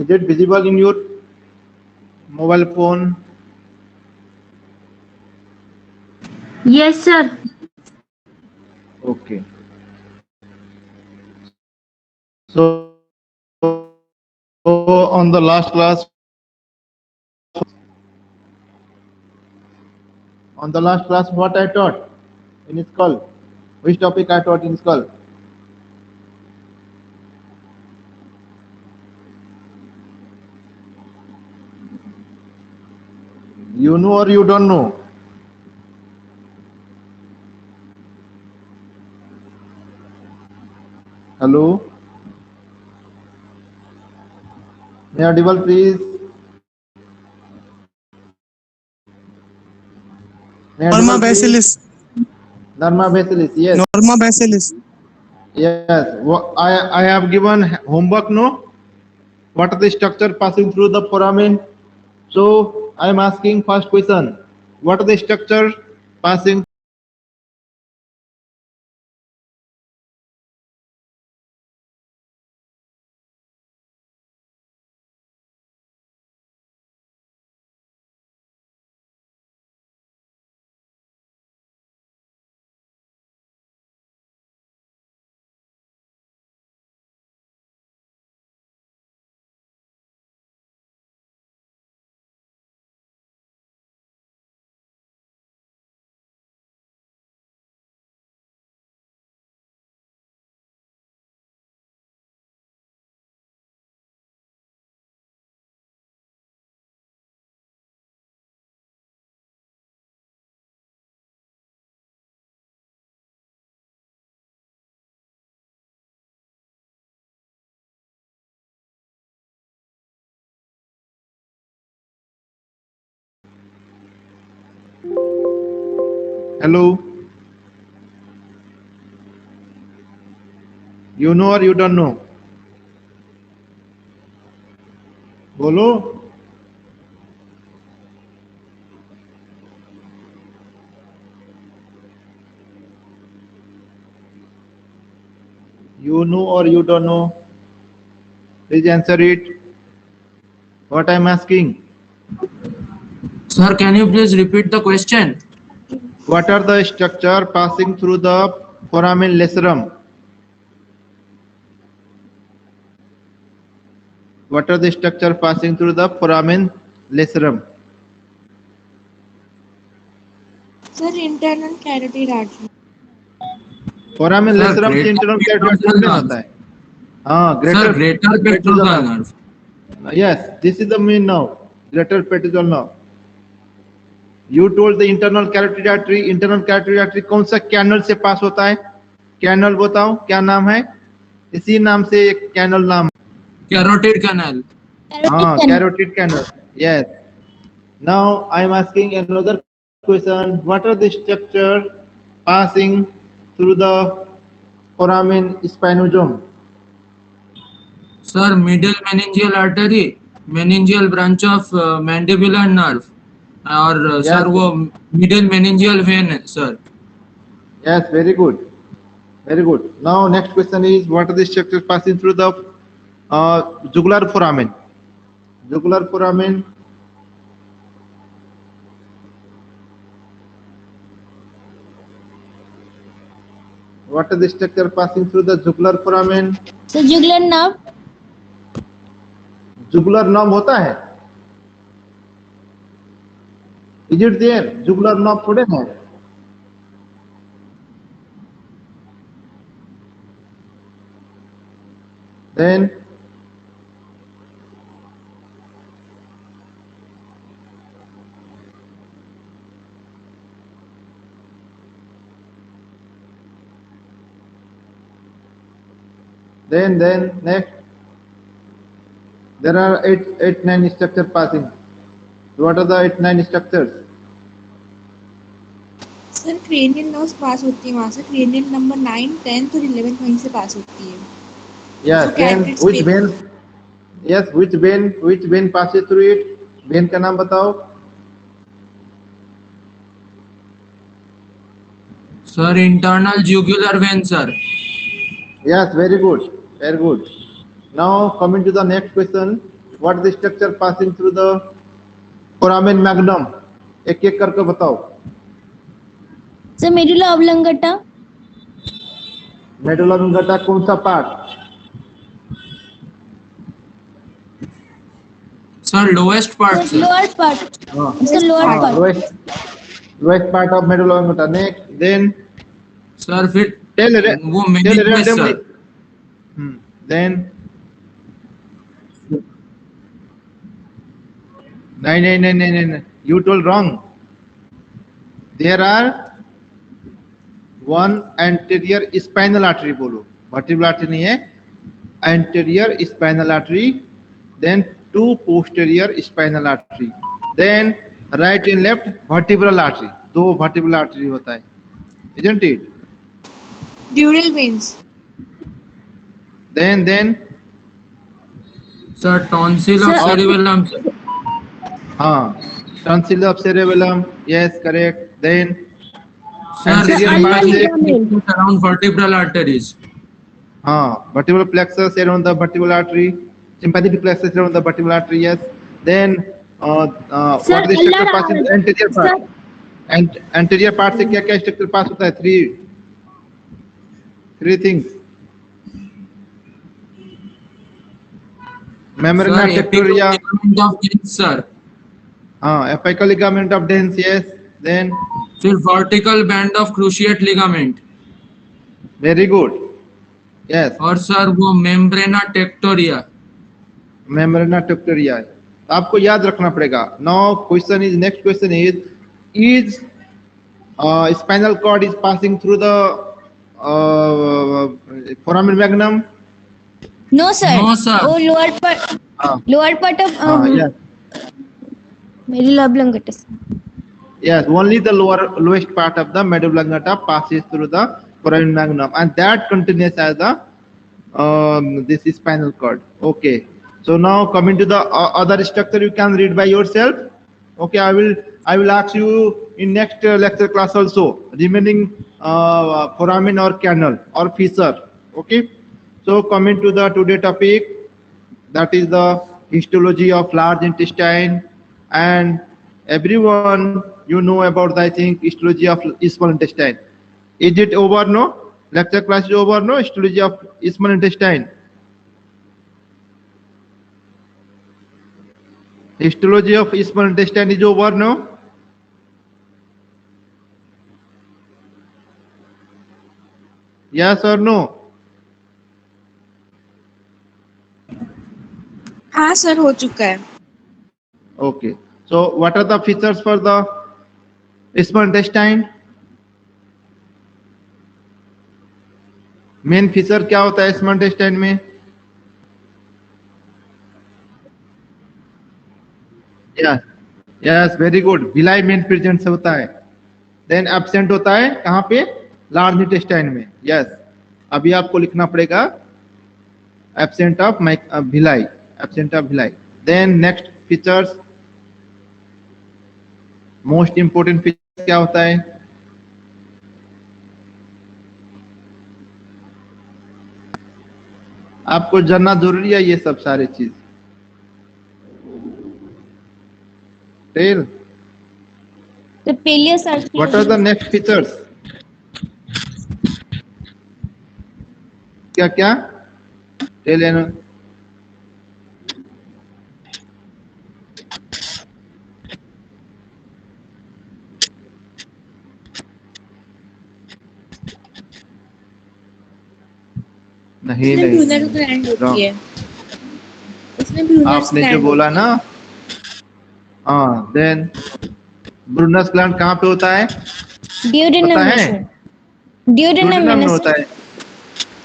Is it visible in your mobile phone? Yes, sir. Okay. So on the last class, what I taught in school? Which topic I taught in school? You know or you don't know? Hello? May I audible, please? May I audible, Norma please? basilis. Norma Basilis, yes. Norma basilis. Yes. I have given homework, no? What are the structure passing through the foramen? So I am asking first question. What are the structure passing? Hello? You know or you don't know? बोलो. You know or you don't know? Please answer it. What I am asking. Sir, can you please repeat the question? What are the structure passing through the foramen lacerum? What are the structure passing through the foramen lacerum? Sir, internal carotid artery. Foramen Sir, लेसरम से greater internal petrosal carotid में nerve. होता है. हाँ, Sir, greater greater petrosal petrosal nerve. nerve. Yes, this is the main nerve, greater petrosal nerve. You told the internal carotid artery. Internal carotid artery कौन सा canal से पास होता है? Canal बताओ क्या नाम है? इसी नाम से एक कैनल नाम. Carotid canal. हाँ, carotid canal. Yes. Now I am asking another question. What are the structure passing through the foramen spinosum? Sir, middle meningeal artery, meningeal branch of mandibular nerve. और Yes. सर वो middle meningeal vein है sir. Yes, very good. Very good. Now next question is what are the structures passing through the jugular foramen? Jugular foramen. What are the structure passing through the jugular foramen? So jugular nerve. Jugular nerve होता है? Is it there? Jugular nerve थोड़े है. Then next there are eight nine structure passing. What are the 8 9 structures? Sir cranial nerves pass होती है वहाँ से. Cranial number 9, 10 और 11 वहीं से पास होती है. Yes. So Then carotid which space. vein? Yes, which vein passes through it? Vein का नाम बताओ. Sir, internal jugular vein sir. Yes, very good, very good. Now coming to the next question. What is the structure passing through the foramen magnum? एक एक करके बताओ. Sir medulla oblongata. Medulla oblongata कौन सा part? Sir, lowest part, sir sir. Lower part. Sir lower part. Lowest part of medulla oblongata. Next, then Sir, फिर tell वो meninges, randomly. sir. Then no. You told wrong. There are one anterior spinal artery बोलो. Vertebral artery नहीं है. Anterior spinal artery. Then two posterior spinal artery. Then right and left vertebral artery. दो vertebral artery होता है. Isn't it? Dural veins. Then Sir, tonsil of Sir, cerebellum, sir. tonsil of cerebellum. Yes, correct. Then Sir, Anterior ulnar part से ligament. around vertebral arteries. vertebral plexus around the vertebral artery, sympathetic plexus around the vertebral artery. Yes. Then Sir, what is the structure ulnar passing anterior part? Sir, And anterior part से क्या क्या structure pass होता है? Three things. Membrana Sir, tectoria. epigament of Denz, sir. Apical ligament of Denz. Yes. Then Sir, vertical band of cruciate ligament. very good. Yes. और sir वो membrana tectoria. Membrana tectoria. आपको याद रखना पड़ेगा. Now next question is spinal cord is passing through the foramen magnum? no sir. No, sir. वो lower part. Ah, lower part of yes. Medulla oblongata. Yes, only the lowest part of the medulla oblongata passes through the foramen magnum, and that continues as the this spinal cord. Okay. So now coming to the other structure, you can read by yourself. Okay, I will ask you in next lecture class also remaining foramen or canal or fissure. Okay. So coming to the today topic, that is the histology of large intestine, and everyone you know about the, I think, histology of small intestine. Is it over? No, lecture class is over. No, histology of small intestine. Histology of small intestine is over. No. Yes or no? हाँ sir हो चुका है. Okay. So what are the features for the small intestine? Main feature क्या होता है small intestine में? Yes very good. Villi main presence होता है. देन एब्सेंट होता है कहाँ पे? लार्ज इंटेस्टाइन में. यस अभी आपको लिखना पड़ेगा absent of villi. Absent of villi. Then next features, most important feature क्या होता है? आपको जानना जरूरी है ये सब सारी चीज. Tell The Peleus artery. What are the next features? क्या क्या टेल एनो नहीं इसमें नहीं ब्रूनर ग्लैंड होती है. इसमें ब्रूनर आपने जो बोला ना, हाँ. देन ब्रूनस ग्लैंड कहाँ पे होता है? Duodenum पता में है? sir. Duodenum Duodenum में में होता sir. है.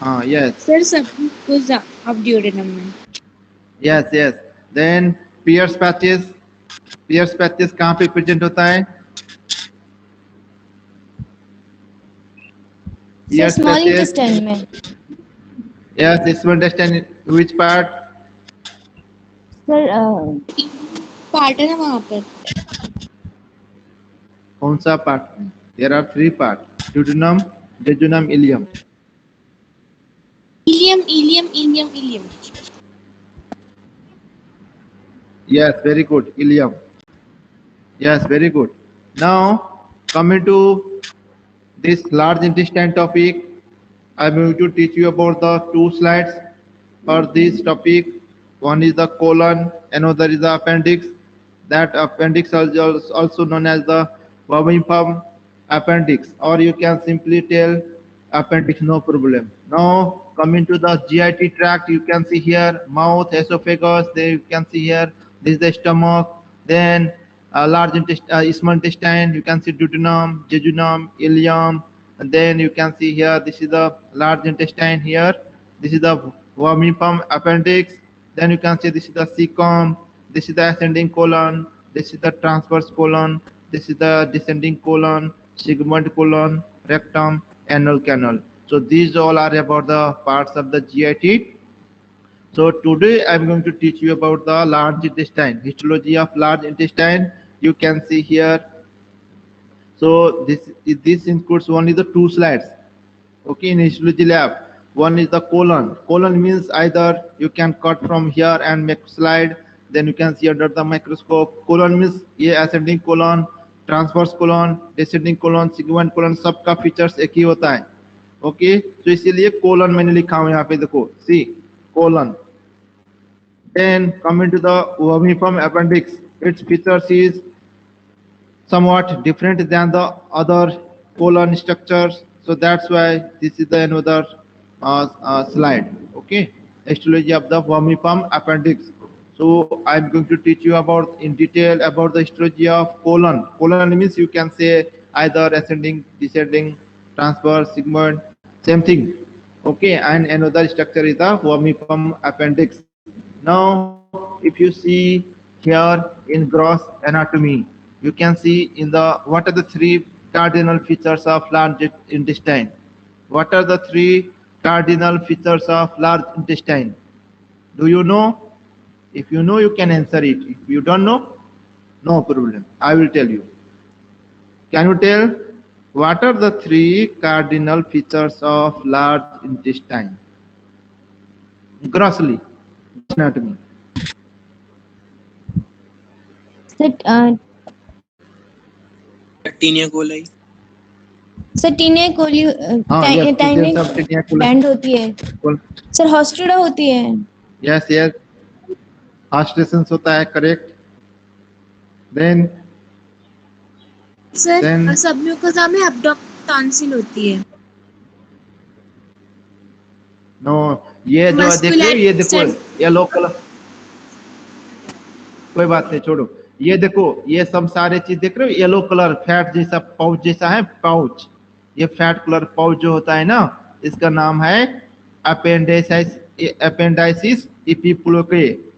हाँ यस सर सब कुछ अब ड्यूडेनम में. यस. देन पियर्स पैचेस कहाँ पे प्रेजेंट होता है? Sir, small intestine में. Yes, small intestine. Which part? Sir, part है ना वहाँ पर. कौन सा part? There are three parts: duodenum, jejunum, ileum. Ileum. Yes, very good. Ileum. Yes, very good. Now, coming to this large intestine topic, I'm going to teach you about the two slides for this topic. One is the colon, another is the appendix. That appendix is also known as the vermiform appendix, or you can simply tell appendix, no problem. Now, coming to the GIT tract, you can see here mouth, esophagus, then you can see here this is the stomach, then large intestine, small intestine, you can see duodenum, jejunum, ileum, and then you can see here this is the large intestine here, this is the vermiform appendix, then you can see this is the cecum, this is the ascending colon, this is the transverse colon, this is the descending colon, segment colon, rectum, anal canal. So these all are about the parts of the GIT. So today I'm going to teach you about the large intestine, histology of large intestine. You can see here. So this includes only the two slides. Okay, in histology lab. One is the colon. Colon means either you can cut from here and make slide, then you can see under the microscope. Colon means ये ascending colon, transverse colon, descending colon, segment colon, सबका features एक ही होता है. Okay, तो इसीलिए colon मैंने लिखा हूँ यहाँ पे देखो, see colon. Then coming to the vermiform appendix, its features is somewhat different than the other colon structures. So that's why this is the another slide. Okay, histology of the vermiform appendix. So I'm going to teach you about in detail about the histology of colon. Colon means you can say either ascending, descending, transverse, segment, same thing. Okay, and another structure is the vermiform appendix. Now, if you see here in gross anatomy, you can see in the what are the three cardinal features of large intestine. What are the three cardinal features of large intestine? Do you know? If you know, you can answer it. If you don't know, no problem. I will tell you. Can you tell what are the three cardinal features of large intestine? Grossly, anatomy. Sir, tinea coli. Sir tinea coli yes, timing presence of tinea coli. Band होती है. Sir हॉस्टिडा होती है. Yes, yes. Hastrations होता है, correct. Then sir submucosa में abdominal tonsil होती है. no, ये जो देखो ये देखो येलो कलर, कोई बात नहीं छोड़ो. ये देखो ये सब सारे चीज देख रहे हो, येलो कलर फैट जैसा पाउच जैसा है, पाउच. ये फैट कलर पाउच जो होता है ना, इसका नाम है अपेंडाइसिस इपिप्लोके.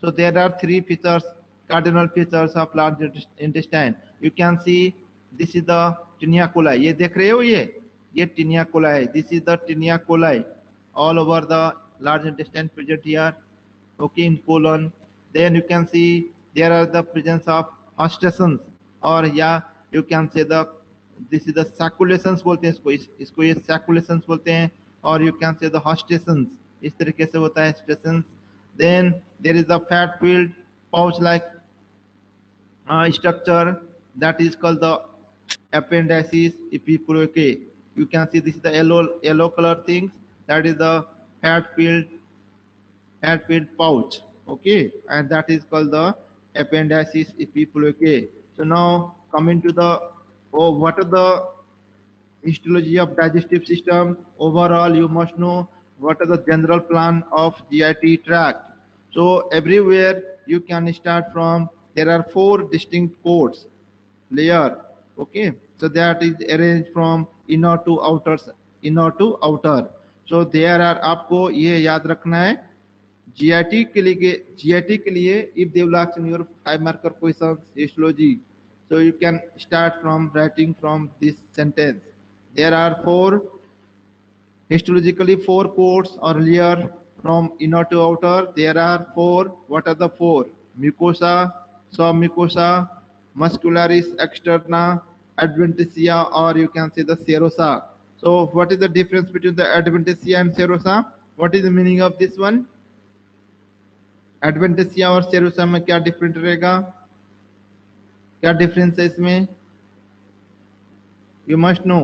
So there are three features, cardinal features of large intestine. You can see this is the tinea coli. ये देख रहे हो ये tinea coli है. This is the tinea coli. All over the large intestine present here. Okay, in colon. Then you can see there are the presence of hastrations, or you can say this is the saculations बोलते हैं इसको ये saculations बोलते हैं, or you can say the hastrations. इस तरीके से होता है hastrations. Then there is a fat filled pouch like structure that is called the appendices epiproche. You can see this is the yellow color things, that is the fat filled pouch. Okay, and that is called the appendices epiproche. So now coming to the what are the histology of digestive system. Overall, you must know what are the general plan of GIT tract. So everywhere you can start from, there are 4 distinct coats layer. Okay, so that is arranged from inner to outer. So there are, आपको ये याद रखना है GIT के लिए if they will ask in your 5 marker questions histology, so you can start from writing from this sentence. There are 4 histologically 4 coats or layer from inner to outer. There are 4. What are the 4? Mucosa, submucosa, muscularis externa, adventitia, or you can say the serosa. So what is the difference between the adventitia and serosa? What is the meaning of this one? एडवेंटिसिया और serosa में क्या different रहेगा, क्या difference है इसमें, you must know.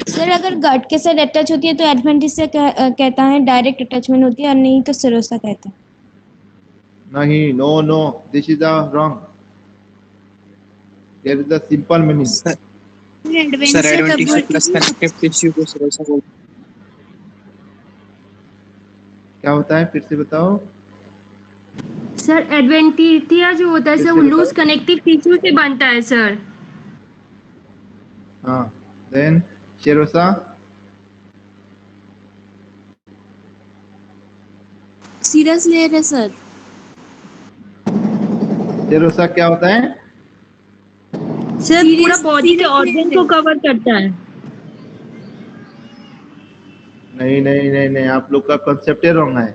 Sir अगर गट के साथ अटैच होती है तो एडवेंटिसिया कहता है डायरेक्ट अटैचमेंट होती है, और नहीं तो सिरोसा कहता है। नहीं, no no, this is the wrong, there is the simple meaning. Sir adventitia adventitia कब प्लस कनेक्टिव टिश्यू को सिरोसा बोलते क्या होता है, फिर से बताओ। सर एडवेंटिथिया जो होता है सर कैसे वो बताओ? लूज कनेक्टिव टिश्यू से बनता है सर। हाँ, देन सेरोसा, सीरस लेयर है सर। सेरोसा क्या होता है, सर पूरा Serous- बॉडी के serous ऑर्गन layer को है। कवर करता है। नहीं नहीं नहीं नहीं, आप लोग का कंसेप्ट रॉन्ग है,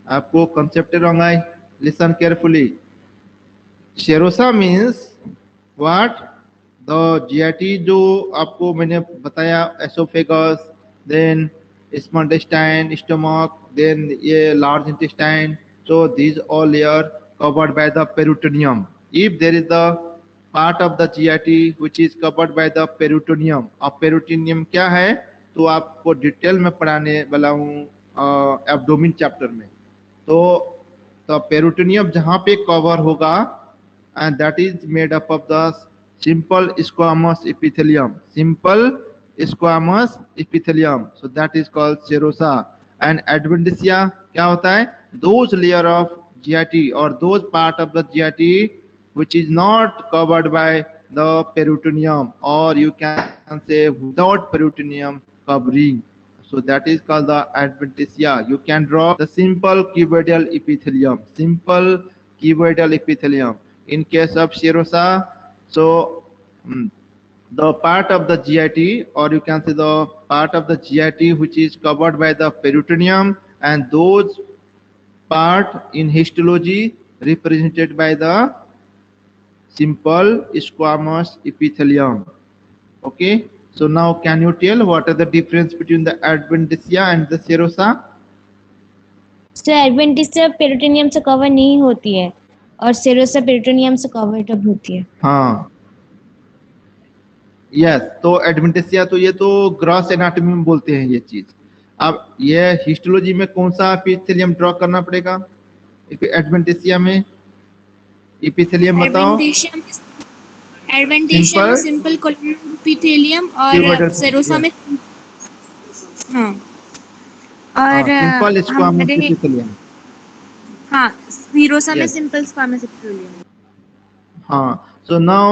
आपको कंसेप्ट रॉन्ग है, listen carefully. Serosa means what, the GIT जो आपको मैंने बताया, oesophagus, then small intestine, stomach, then ये large intestine, so these all layer covered by the peritoneum. If there is the part of the GIT which is covered by the peritoneum, अब peritoneum क्या है तो आपको detail में पढ़ाने वाला हूँ एब्डोमिन चैप्टर में। तो पेरिटोनियम जहाँ पे कवर होगा and that is made up of the simple squamous epithelium, simple squamous epithelium, so that is called serosa. And adventitia क्या होता है, those layer of GIT or those part of the GIT which is not covered by the peritoneum, or you can say without peritoneum covering, so that is called the adventitia. You can draw the simple cuboidal epithelium, simple cuboidal epithelium. In case of serosa, so the part of the GIT, or you can say the part of the GIT which is covered by the peritoneum, and those part in histology represented by the simple squamous epithelium. Okay, so now can you tell what are the difference between the adventitia and the serosa? Sir adventitia peritoneum से cover नहीं होती है और serosa peritoneum से covered up होती है। हाँ, yes, तो एडवेंटिसिया तो ये तो ग्रॉस एनाटॉमी में बोलते हैं ये चीज। अब ये हिस्टोलॉजी में कौन सा एपिथेलियम ड्रॉ करना पड़ेगा एडवेंटिसिया में, एपिथेलियम बताओ। एडवेंटिशिया में सिंपल कोलमनार एपिथेलियम और Cuboidal, सेरोसा में हाँ और सिंपल स्क्वामस हमारे एपिथेलियम। हाँ सीरोसा में Yes. Simple squamous epithelium. हाँ, so now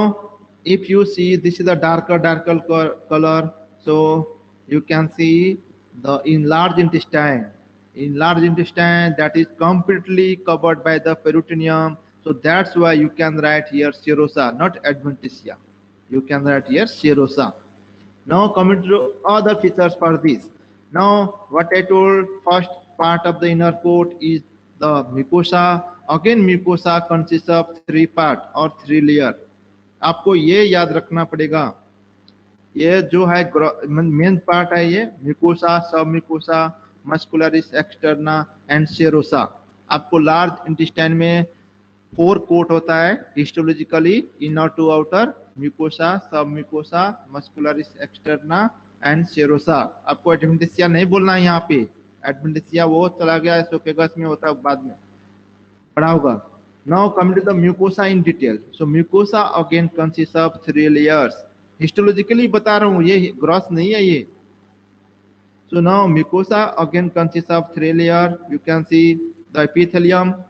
if you see this is a darker color, so you can see the enlarged intestine. Enlarged intestine that is completely covered by the peritoneum, so that's why you can write here serosa, not adventitia. You can write here serosa. Now coming to other features for this. Now what I told, first part of the inner coat is the mucosa. Again mucosa consists of 3 part or 3 layer. आपको ये याद रखना पड़ेगा, ये जो है main part है ये mucosa, submucosa, muscularis externa and serosa. आपको लार्ज इंटेस्टाइन में 4 कोट होता है histologically, inner to outer, mucosa, submucosa, muscularis externa and serosa. आपको एडवेंटिसिया नहीं बोलना है यहाँ पे, एडवेंटिसिया वो चला गया एसोफेगस में होता है, बाद में पढ़ा होगा। Now coming to the mucosa in detail. So mucosa again consists of 3 layers. Histologically बता रहा हूँ, ये gross नहीं है ये। So now mucosa again consists of 3 layers. You can see the epithelium,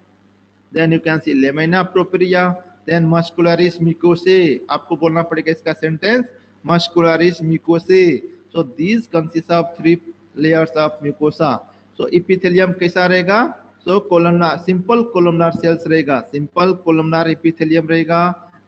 then you can see lamina propria, then muscularis mucosae. आपको बोलना पड़ेगा इसका sentence, muscularis mucosae. So these consist of 3 layers of mucosa. So epithelium कैसा रहेगा, so columnar, simple columnar cells रहेगा, simple columnar epithelium रहेगा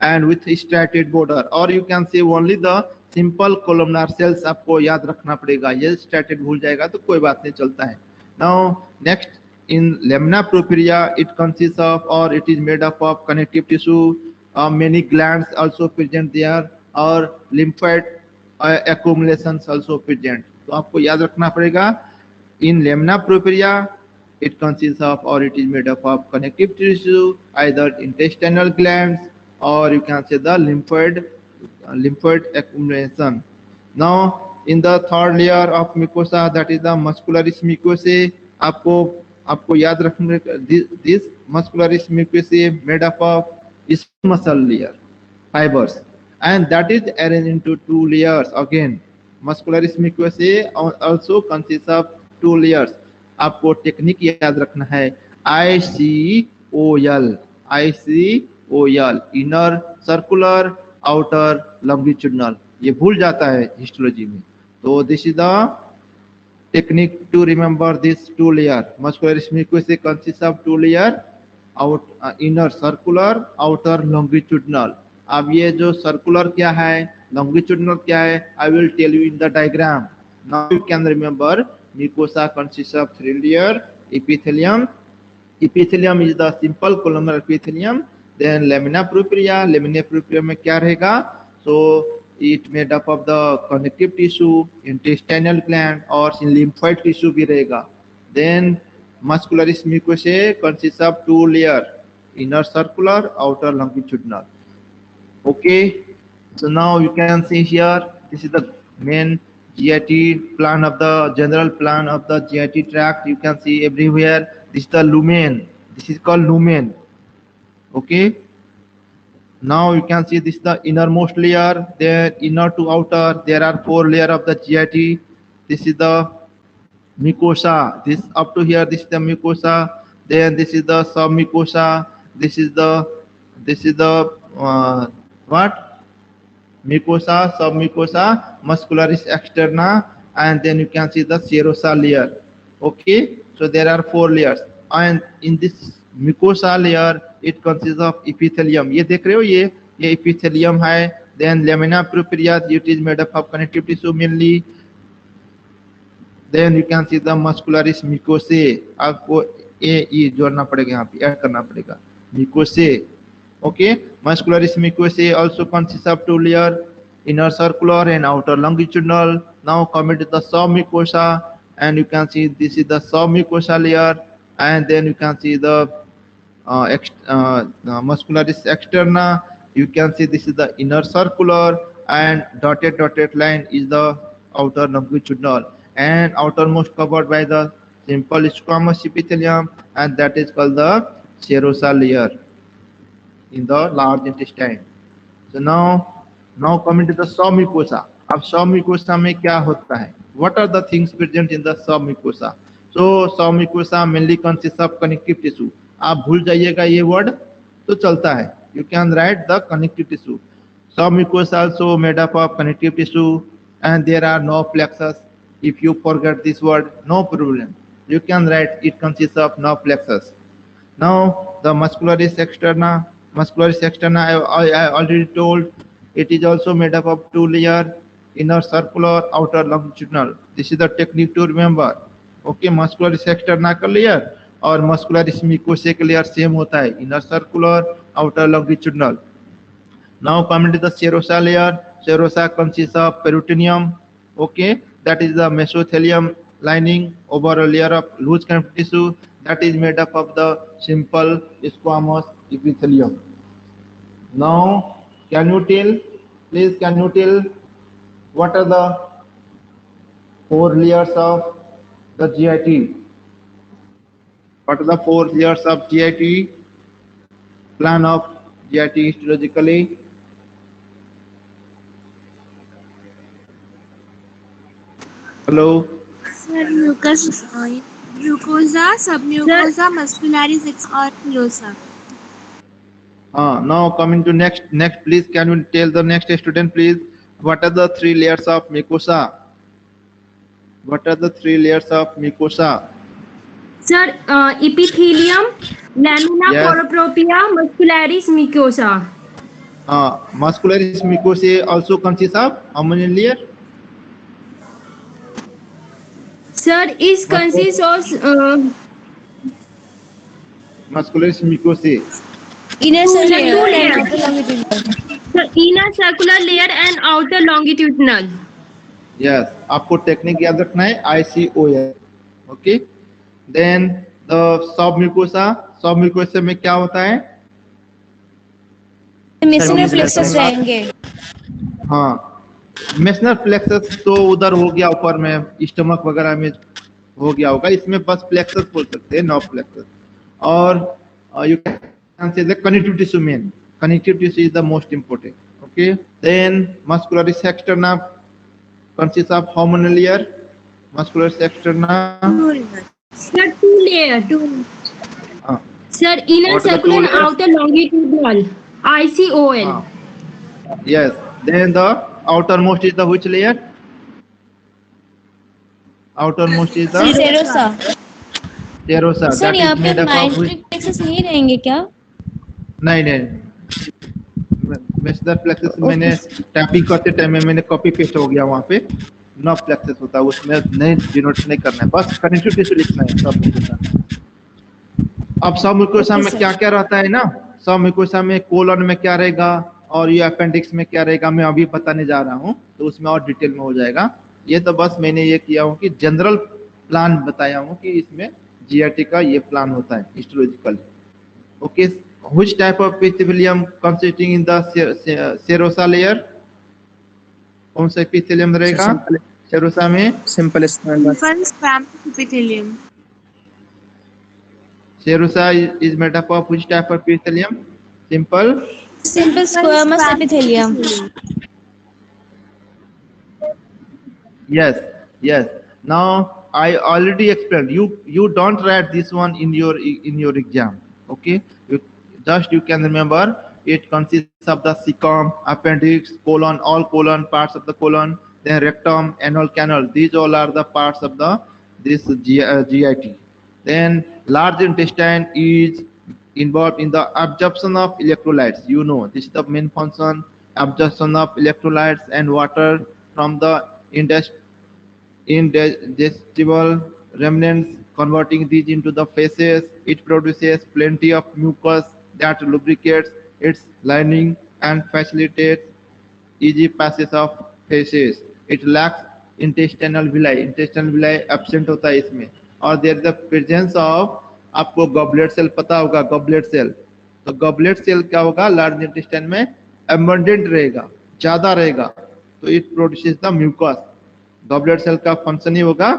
and with striated border, or you can say only the simple columnar cells आपको याद रखना पड़ेगा, ये striated भूल जाएगा तो कोई बात नहीं, चलता है। Now next in lamina propria, it consists of or it is made up of connective tissue, many glands also present there, और lymphoid accumulations also present। तो आपको याद रखना पड़ेगा in lamina propria It consists of, or it is made up of connective tissue, either intestinal glands, or you can say the lymphoid accumulation. Now, in the third layer of mucosa, that is the muscularis mucosae, आपको याद रखने this muscularis mucosae made up of smooth muscle layer fibers, and that is arranged into two layers. Again, muscularis mucosae also consists of two layers. आपको technique याद रखना है, ICOL, inner circular, outer longitudinal. ये भूल जाता है histology में. तो this is the technique to remember this two layer. Muscularis mucosae consists of two layer, inner circular, outer longitudinal. अब ये जो circular क्या है, longitudinal क्या है, I will tell you in the diagram. Now you can remember mucosa consists of three layer. Epithelium is the simple columnar epithelium. Then lamina propria में क्या रहेगा? So it made up of the connective tissue, intestinal gland और lymphoid tissue भी रहेगा. Then muscularis mucosae consists of two layer, inner circular, outer longitudinal. Okay, so now you can see here, this is the main GIT plan of the general plan of the GIT tract. You can see everywhere. This is the lumen. This is called lumen. Okay. Now you can see this is the innermost layer, then inner to outer. There are four layers of the GIT. This is the mucosa. This up to here, this is the mucosa. Then this is the submucosa. This is the what? Mucosa, submucosa, muscularis externa, and then you can see the serosa layer. Okay, so there are four layers, and in this mucosa layer it consists of epithelium. ये देख रहे हो, ये epithelium है. Then lamina propria, it is made up of connective tissue mainly. Then you can see the muscularis mucosae. आपको ए जोड़ना पड़ेगा, यहाँ पे ऐड करना पड़ेगा, mucosae. Okay, muscularis mucosae also consists of two layer, inner circular and outer longitudinal. Now coming to the submucosa, and you can see this is the submucosa layer, and then you can see the muscularis externa. You can see this is the inner circular, and dotted line is the outer longitudinal, and outermost covered by the simple squamous epithelium, and that is called the serosa layer in the large intestine. So now coming to the submucosa. अब submucosa में क्या होता है? What are the things present in the submucosa? So submucosa mainly consists of connective tissue. आप भूल जाइएगा ये word तो चलता है. You can write the connective tissue. Submucosa also made up of connective tissue, and there are no plexus. If you forget this word, no problem. You can write it consists of no plexus. Now the muscularis externa. Muscularis externa, I already told, it is also made up of two layer, inner circular, outer longitudinal. This is the technique to remember. Okay, muscularis externa का layer और muscularis mucosae का layer same होता है, inner circular, outer longitudinal. Now coming to the serosa layer. Serosa consists of peritoneum. Okay, that is the mesothelium lining over a layer of loose connective tissue that is made up of the simple squamous epithelium. Now can you tell what are the four layers of the GIT? What are the four layers of GIT? Plan of GIT histologically. Hello. Sir, mucosa, submucosa, muscularis और serosa. Now coming to next, please can you tell the next student, please, what are the three layers of mucosa? What are the three layers of mucosa? Sir, epithelium, lamina Yes. propria, muscularis mucosa. Muscularis mucosae also consists of how many layer? Sir, is consists of Muscularis mucosae. Inner circular layer. and outer longitudinal. Sir, inner circular layer and outer longitudinal. Yes, आपको technique याद रखना है, ICOL. Okay, then submucosa में क्या होता है? मिशनल plexus रहेंगे। हाँ, मेसनर प्लेक्सस तो उधर हो गया ऊपर में, स्टमक वगैरह में हो गया होगा, इसमें बस प्लेक्सस बोल सकते हैं, नो प्लेक्सस। और you can say the connective tissue main, connective tissue is the most important. Okay, then muscularis externa consists of how many layer? Muscularis externa. Sir, 2 layer. हाँ, Sir, inner What are the circular two and outer longitudinal. ICOL. yes. Then the outermost is the which layer? Outermost is the serosa. serosa. Sir That यहाँ is पे made up of which? Mild plexus नहीं रहेंगे क्या? नहीं, Meissner plexus मैंने tapping करते time में मैंने कॉपी पेस्ट हो गया वहाँ पे, नो प्लेक्सस होता है उसमें, नहीं डिनोट नहीं करना है, बस कनेक्टिव टिश्यू लिखना है सब म्यूकोसा। अब सब म्यूकोसा में क्या क्या रहता है ना, सब म्यूकोसा में कोलन में क्या रहेगा और ये अपेंडिक्स में क्या रहेगा मैं अभी बताने जा रहा हूँ, तो उसमें और डिटेल में हो जाएगा। ये तो बस मैंने ये किया हूँ कि जनरल प्लान बताया हूँ कि इसमें जीआरटी का ये प्लान होता है histological. Okay, which type of epithelium consisting in the serosa layer? कौन सा epithelium रहेगा सेरोसा में? Simple standard. Squamous epithelium. Serosa is made up of which type of epithelium? Simple squamous epithelium. yes. Now I already explained, you don't write this one in your exam. Okay, you can remember it consists of the cecum, appendix, colon, all colon, parts of the colon, then rectum, anal canal. These all are the parts of this GIT. Then large intestine is involved in the absorption of electrolytes. You know, this is the main function, absorption of electrolytes and water from the indigestible remnants, converting these into the feces. It produces plenty of mucus that lubricates its lining and facilitates easy passage of feces. It lacks intestinal villi. Intestinal villi absent होता है इसमें, और there is the presence of, आपको goblet cell पता होगा, goblet cell, तो goblet cell क्या होगा लार्ज इंटेस्टाइन में एबंडेंट रहेगा, ज्यादा रहेगा, तो it produces the mucus. Goblet cell का फंक्शन ही होगा,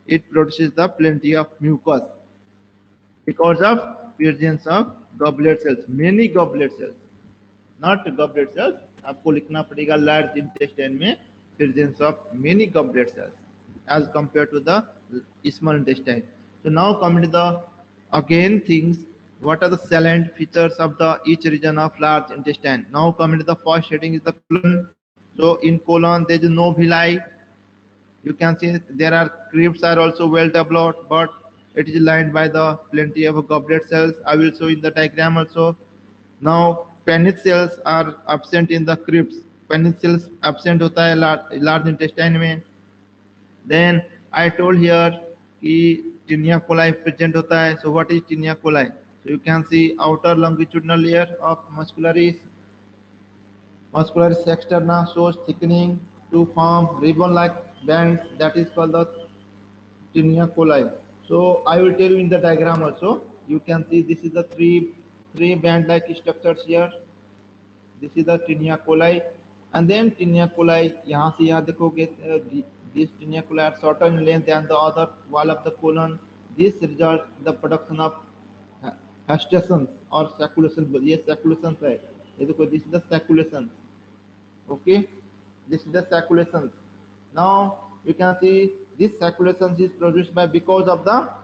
it produces the plenty of mucus because of presence of goblet cells, many goblet cells, not goblet cells. आपको लिखना पड़ेगा लार्ज इंटेस्टाइन में presence of many goblet cells as compare to the small intestine. So now coming to the again things, what are the salient features of the each region of large intestine? Now coming to the first heading is the colon. So in colon there is no villi. You can see there are crypts are also well developed, but it is lined by the plenty of goblet cells. I will show in the diagram also. Now Paneth cells are absent in the crypts. Paneth cells absent होता है large intestine में. Then I told here कि tinea coli present होता है. So what is tinea coli? So you can see outer longitudinal layer of muscularis. Muscularis externa shows thickening to form ribbon-like bands. That is called the tinea coli. So I will tell you in the diagram also. You can see this is the three band-like structures here. This is the tinea coli, and then tinea coli. यहाँ से यहाँ देखोगे these tinea coli are shorter in length than the other wall of the colon. This results the production of hastrations or saculations. ये saculations है, ये देखो this is the saculations. Okay, this is the saculations. Now you can see this saculations is produced by because of the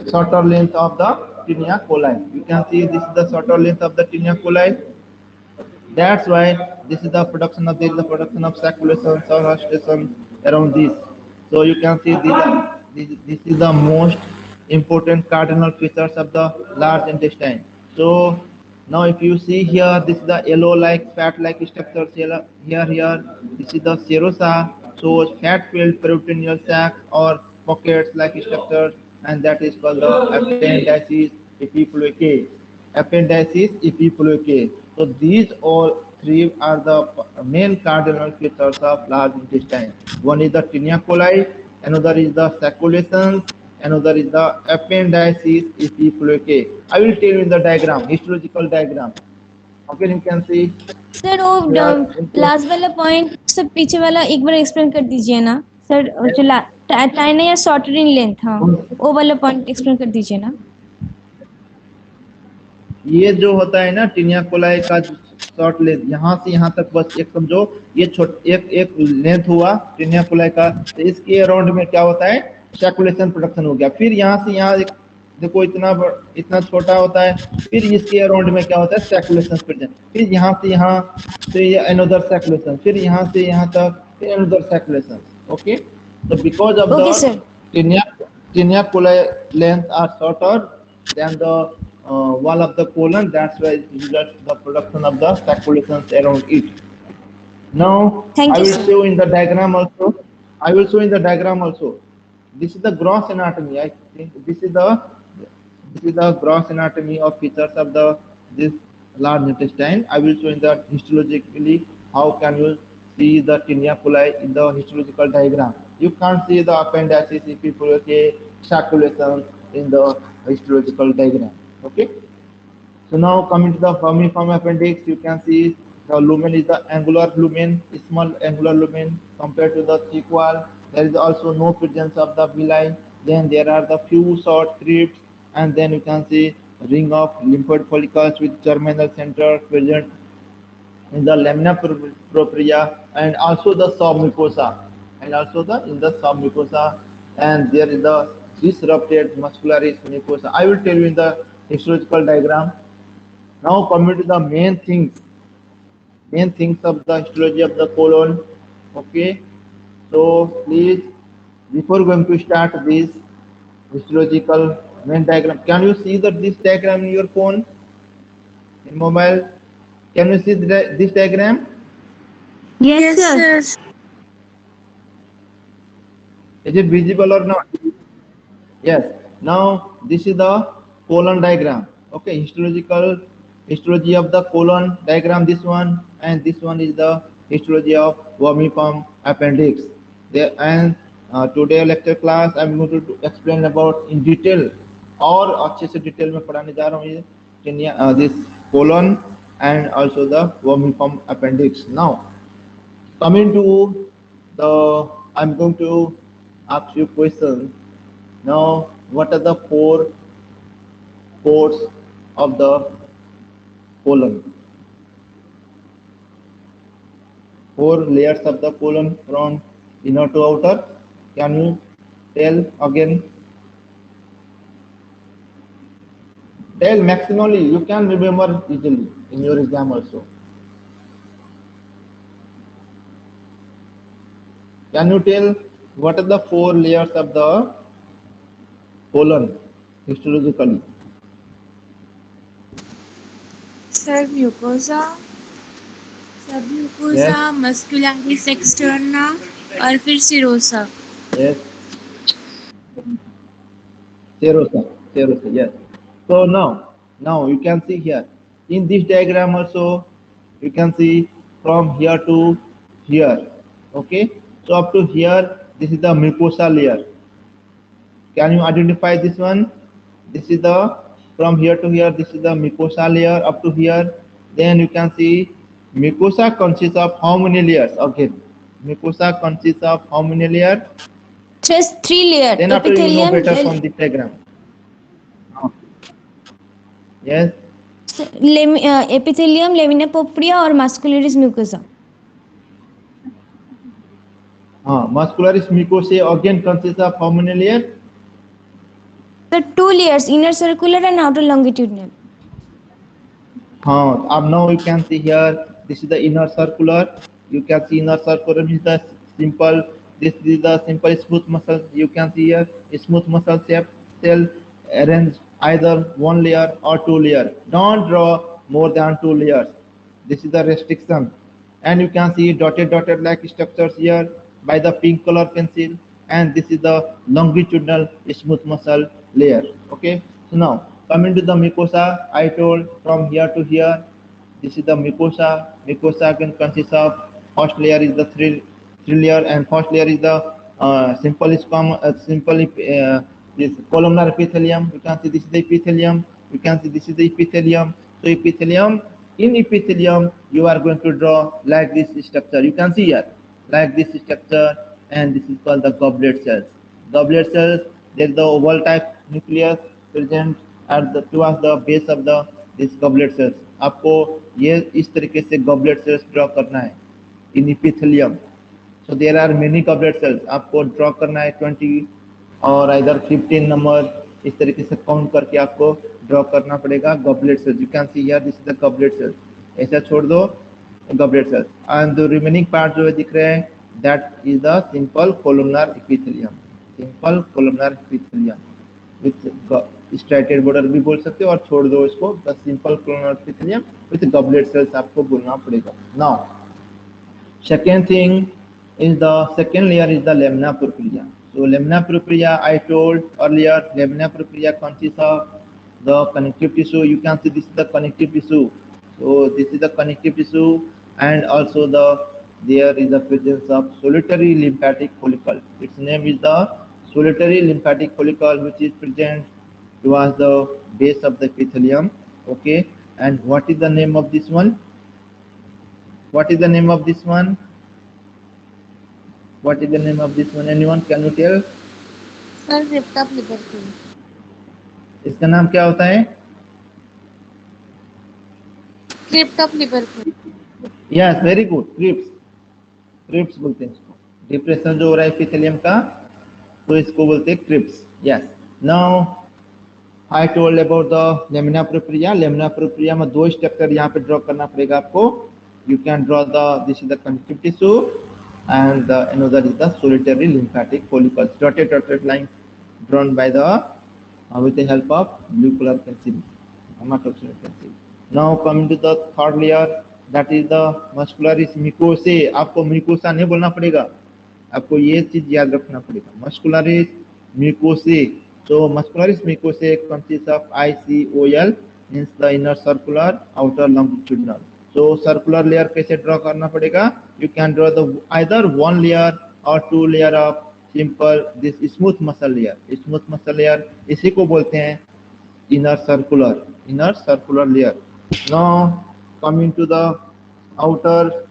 shorter length of the tinea coli. You can see this is the shorter length of the tinea coli. That's why this is the production of saculations or hastrations around this. So you can see this is the most important cardinal features of the large intestine. So now if you see here, this is the yellow-like fat-like structures here. This is the serosa, shows fat-filled peritoneal sacs or pockets-like structures, and that is called the appendices epiploicae. Appendices epiploicae. So these all three are the main cardinal features of large intestine. One is the tinea coli, another is the saculations, another is the appendices if you look. I will tell you in the diagram, histological diagram. Okay, you can see sir वो here. Last वाला point सब पीछे वाला एक बार explain कर दीजिए ना sir, जो टाइना या शॉर्टर इन लेंथ, हाँ वो वाला पॉइंट एक्सप्लेन कर दीजिए ना। ये जो होता है ना टीनिया कोलाई का शॉर्ट लेंथ, यहाँ से यहाँ तक बस एक समझो, ये एक लेंथ हुआ टीनिया कोलाई का, तो इसके अराउंड में क्या होता है, सर्कुलेशन प्रोडक्शन हो गया। फिर यहाँ से यहाँ एक देखो इतना छोटा होता है, फिर इसके अराउंड में क्या होता है, सर्कुलेशन प्रेजेंट, फिर यहाँ से यहाँ से ये अनदर सर्कुलेशन, फिर यहाँ से यहाँ तक फिर अनदर सर्कुलेशन। ओके, तो because of Okay, the sir. Tinea coli length are shorter than the wall of the colon. That's why it results the production of the circulations around it. Now, Thank I you, will sir. show in the diagram also. I will show in the diagram also. This is the gross anatomy. I think this is the gross anatomy of features of this large intestine. I will show in the histologically how can you see the tinea coli in the histological diagram. You can't see the appendices if you put a circulation in the histological diagram. Okay. So now coming to the vermiform appendix, you can see the lumen is the angular lumen, small angular lumen compared to the thick wall. There is also no presence of the villi. Then there are the few short crypts, and then you can see ring of lymphoid follicles with germinal center present in the lamina propria, and also the submucosa, in the submucosa, and there is the disrupted muscularis mucosa. I will tell you in the histological diagram. Now coming to the main things of the histology of the colon. Okay, so please, before going to start this histological main diagram, can you see this diagram in your phone, in mobile? Can you see this diagram? Yes, sir. Is it visible or not? Yes. Now this is the colon diagram. Okay, histology of the colon diagram, this one, and this one is the histology of vermiform appendix. There, and today lecture class I'm going to explain about in detail, और अच्छे से detail में पढ़ाने जा रहा हूँ ये this colon and also the vermiform appendix. Now coming to the, I'm going to ask you questions. Now, what are the 4 pores of the colon? 4 layers of the colon from inner to outer. Can you tell again? Tell maximally. You can remember easily in your exam also. Can you tell what are the 4 layers of the colon histologically? Sir mucosa, submucosa, Yes. Muscularis externa और फिर serosa. Yes. Serosa, yes. So now you can see here in this diagram also, you can see from here to here. Okay, so up to here, this is the mucosa layer. Can you identify this one? This is the, from here to here, this is the mucosa layer up to here. Then you can see mucosa consists of how many layers? Again, mucosa consists of how many layers? Just 3 layer. Then after you know Epithelium, better from this diagram. Yes. epithelium, lamina propria और muscularis mucosa. Muscularis mucosae again consists of how many layers? The 2 layers, inner circular and outer longitudinal. Now you can see here, this is the inner circular. You can see inner circular is the simple, this is the simple smooth muscle. You can see here a smooth muscle shape cell arranged either 1 layer or 2 layer. Don't draw more than 2 layers. This is the restriction. And you can see dotted like structures here by the pink color pencil, and this is the longitudinal smooth muscle layer. Okay, so now coming to the mucosa, I told from here to here, this is the mucosa. Mucosa can consist of, first layer is the three layer, and first layer is the simple this columnar epithelium. You can see this is the epithelium. You can see this is the epithelium. So epithelium, in epithelium, you are going to draw like this structure. You can see here, like this structure, and this is called the goblet cells. Goblet cells, there is the oval type nucleus present at the towards the base of the this goblet cells. आपको ये इस तरीके से goblet cells draw करना है in epithelium. So there are many goblet cells. आपको draw करना है 20 और either 15 नंबर, इस तरीके से काउंट करके आपको ड्रॉ करना पड़ेगा goblet cells. You can see here this is the goblet cells. ऐसा छोड़ दो goblet cells. And the remaining part जो है दिख रहे हैं, that is the simple columnar epithelium. Simple columnar epithelium with striated border भी बोल सकते हो और छोड़ दो इसको the simple columnar epithelium with goblet cells आपको बोलना पड़ेगा. Now second thing is the second layer is the lamina propria. So lamina propria, I told earlier, lamina propria consists of the connective tissue. You can see this is the connective tissue. So this is the connective tissue, and also there is the presence of solitary lymphatic follicle. Its name is the solitary lymphatic follicle, which is present towards the base of the epithelium. Okay, and what is the name of this one? What is the name of this one? What is the name of this one? Anyone can you tell? Sir crypt of Liverpool. इसका नाम क्या होता है? Crypt of Liverpool. Yes, very good. Crypts. Crypts बोलते हैं इसको. Depression जो हो रहा है epithelium का, तो इसको बोलते हैं crypts. Yes. Now I told about the lamina propria. Lamina propria में दो स्ट्रक्चर यहाँ पे ड्रॉ करना पड़ेगा आपको. You can draw this is the connective tissue, and another is the solitary lymphatic follicles. Dotted line drawn by the with the help of blue color pencil, amatoxylin pencil. Now coming to the third layer, that is the muscularis mucosae. आपको mucosa नहीं बोलना पड़ेगा, आपको ये चीज याद रखना पड़ेगा. Muscularis mucosae. So muscularis mucosae consists of ICOL, means the inner circular, outer longitudinal. So circular layer कैसे ड्रॉ करना पड़ेगा? You can draw the either one layer or two layer of simple this smooth muscle layer. Smooth muscle layer इसी को बोलते हैं inner circular layer. Now coming to the outer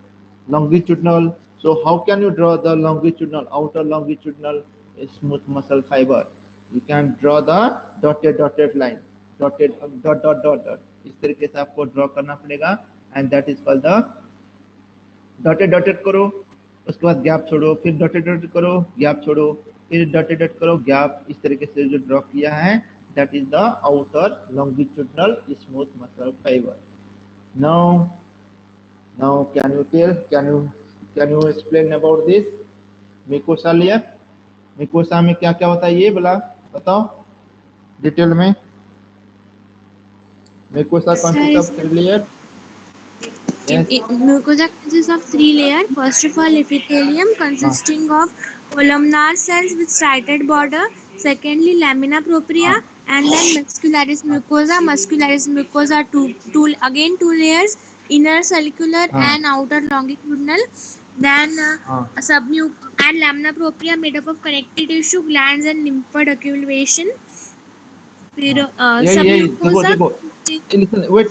longitudinal. So how can you draw the outer longitudinal smooth muscle fiber? You can draw the dotted line, dot. इस तरीके से आपको draw करना पड़ेगा, and that is called the dotted करो, उसके बाद gap छोड़ो, फिर dotted करो, गैप छोड़ो, फिर dotted करो, गैप. इस तरीके से जो ड्रॉ किया है, that is the outer longitudinal smooth muscle fiber. Now can you explain about this mucosa layer? mucosa में क्या क्या होता है ये बोला बताओ डिटेल में. mucosa consists of 3 layers. Yes. Mucosa consists of 3 layers. First of all, epithelium consisting of columnar cells with striated border. Secondly, lamina propria, and then muscularis mucosa. Muscularis mucosa two layers, inner circular and outer longitudinal. Then and lamina propria made up of connective tissue, glands and lymphoid accumulation. फिर submucosa. Listen, wait.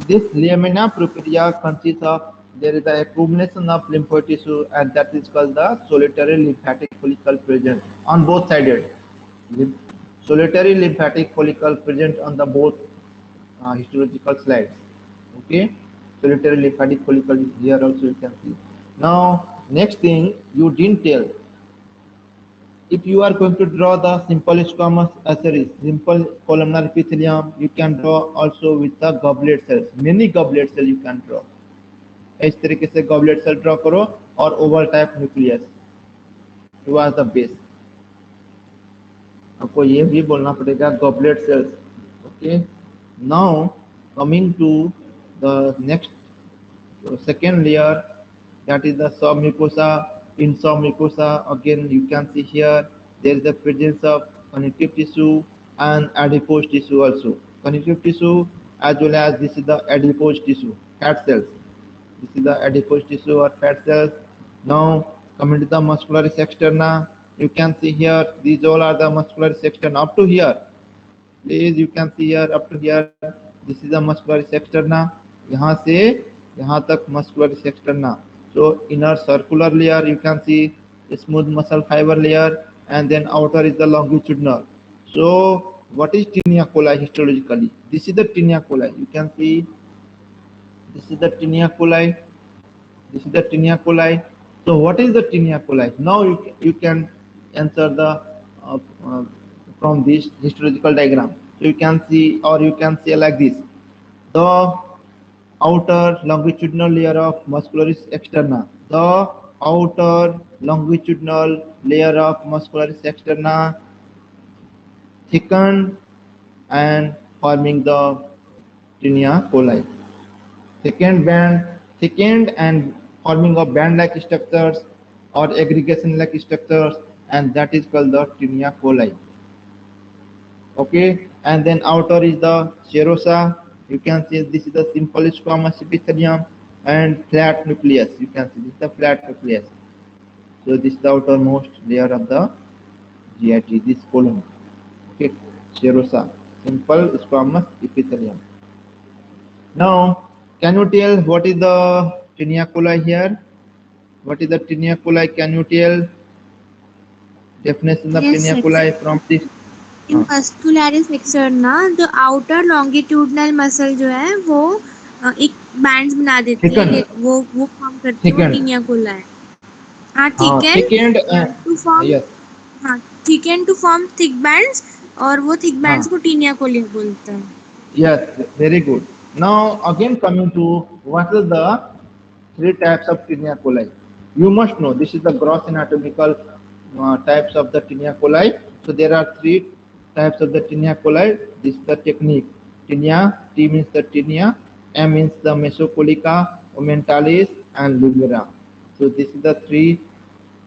This lamina propria consists of, there is a accumulation of lymphoid tissue, and that is called the solitary lymphatic follicle present on both sides. Solitary lymphatic follicle present on the both histological slides. Okay, solitary lymphatic follicle is here also, you can see. Now next thing you didn't tell. If you are going to draw the simple squamous series, simple columnar epithelium, you can draw also with the goblet cells. Many goblet cells you can draw. इस तरीके से goblet cell draw करो और oval type nucleus towards the base. आपको ये भी बोलना पड़ेगा goblet cells. Okay. Now coming to the next second layer, that is the submucosa. In submucosa, again you can see here there is the presence of connective tissue and adipose tissue also. Connective tissue as well as this is the adipose tissue, fat cells. This is the adipose tissue or fat cells. Now coming to the muscularis externa, You can see here, these all are the muscular section up to here. Please, you can see here up to here. This is the muscular externa. यहाँ से यहाँ तक muscular externa. So inner circular layer, you can see smooth muscle fiber layer, and then outer is the longitudinal. So what is tinea coli histologically? This is the tinea coli. You can see this is the tinea coli. This is the tinea coli. So what is the tinea coli? Now you can answer the from this histological diagram. So you can see, or you can say like this: the outer longitudinal layer of muscularis externa. The outer longitudinal layer of muscularis externa thickened and forming the tinea coli. Thickened and forming of band-like structures or aggregation-like structures, and that is called the tinea coli. Okay, and then outer is the serosa. You can see this is the simple squamous epithelium and flat nucleus. You can see this is the flat nucleus. So this is the outermost layer of the GIT, this column. Okay, serosa, simple squamous epithelium. Now, can you tell what is the tinea coli here? What is the tinea coli? Can you tell definition of Yes, tinea sir. coli from this? In muscularis externa, the outer longitudinal muscle जो है वो एक bands बना देती है, Thickened. वो form करती है, वो Thickened. टीनिया कोला है. हाँ, thickened Thickened to form, yes. हाँ, thickened to form thick bands, और वो thick bands हाँ. को टीनिया कोलिया बोलते हैं. Yes, very good. Now again coming to what are the three types of tinea coli. You must know this is the gross anatomical types of the tinea coli. So there are three types of the tinea coli. This is the technique. Tinea, T means the tinea, M means the mesocolica, ommentalis and libera. So this is the three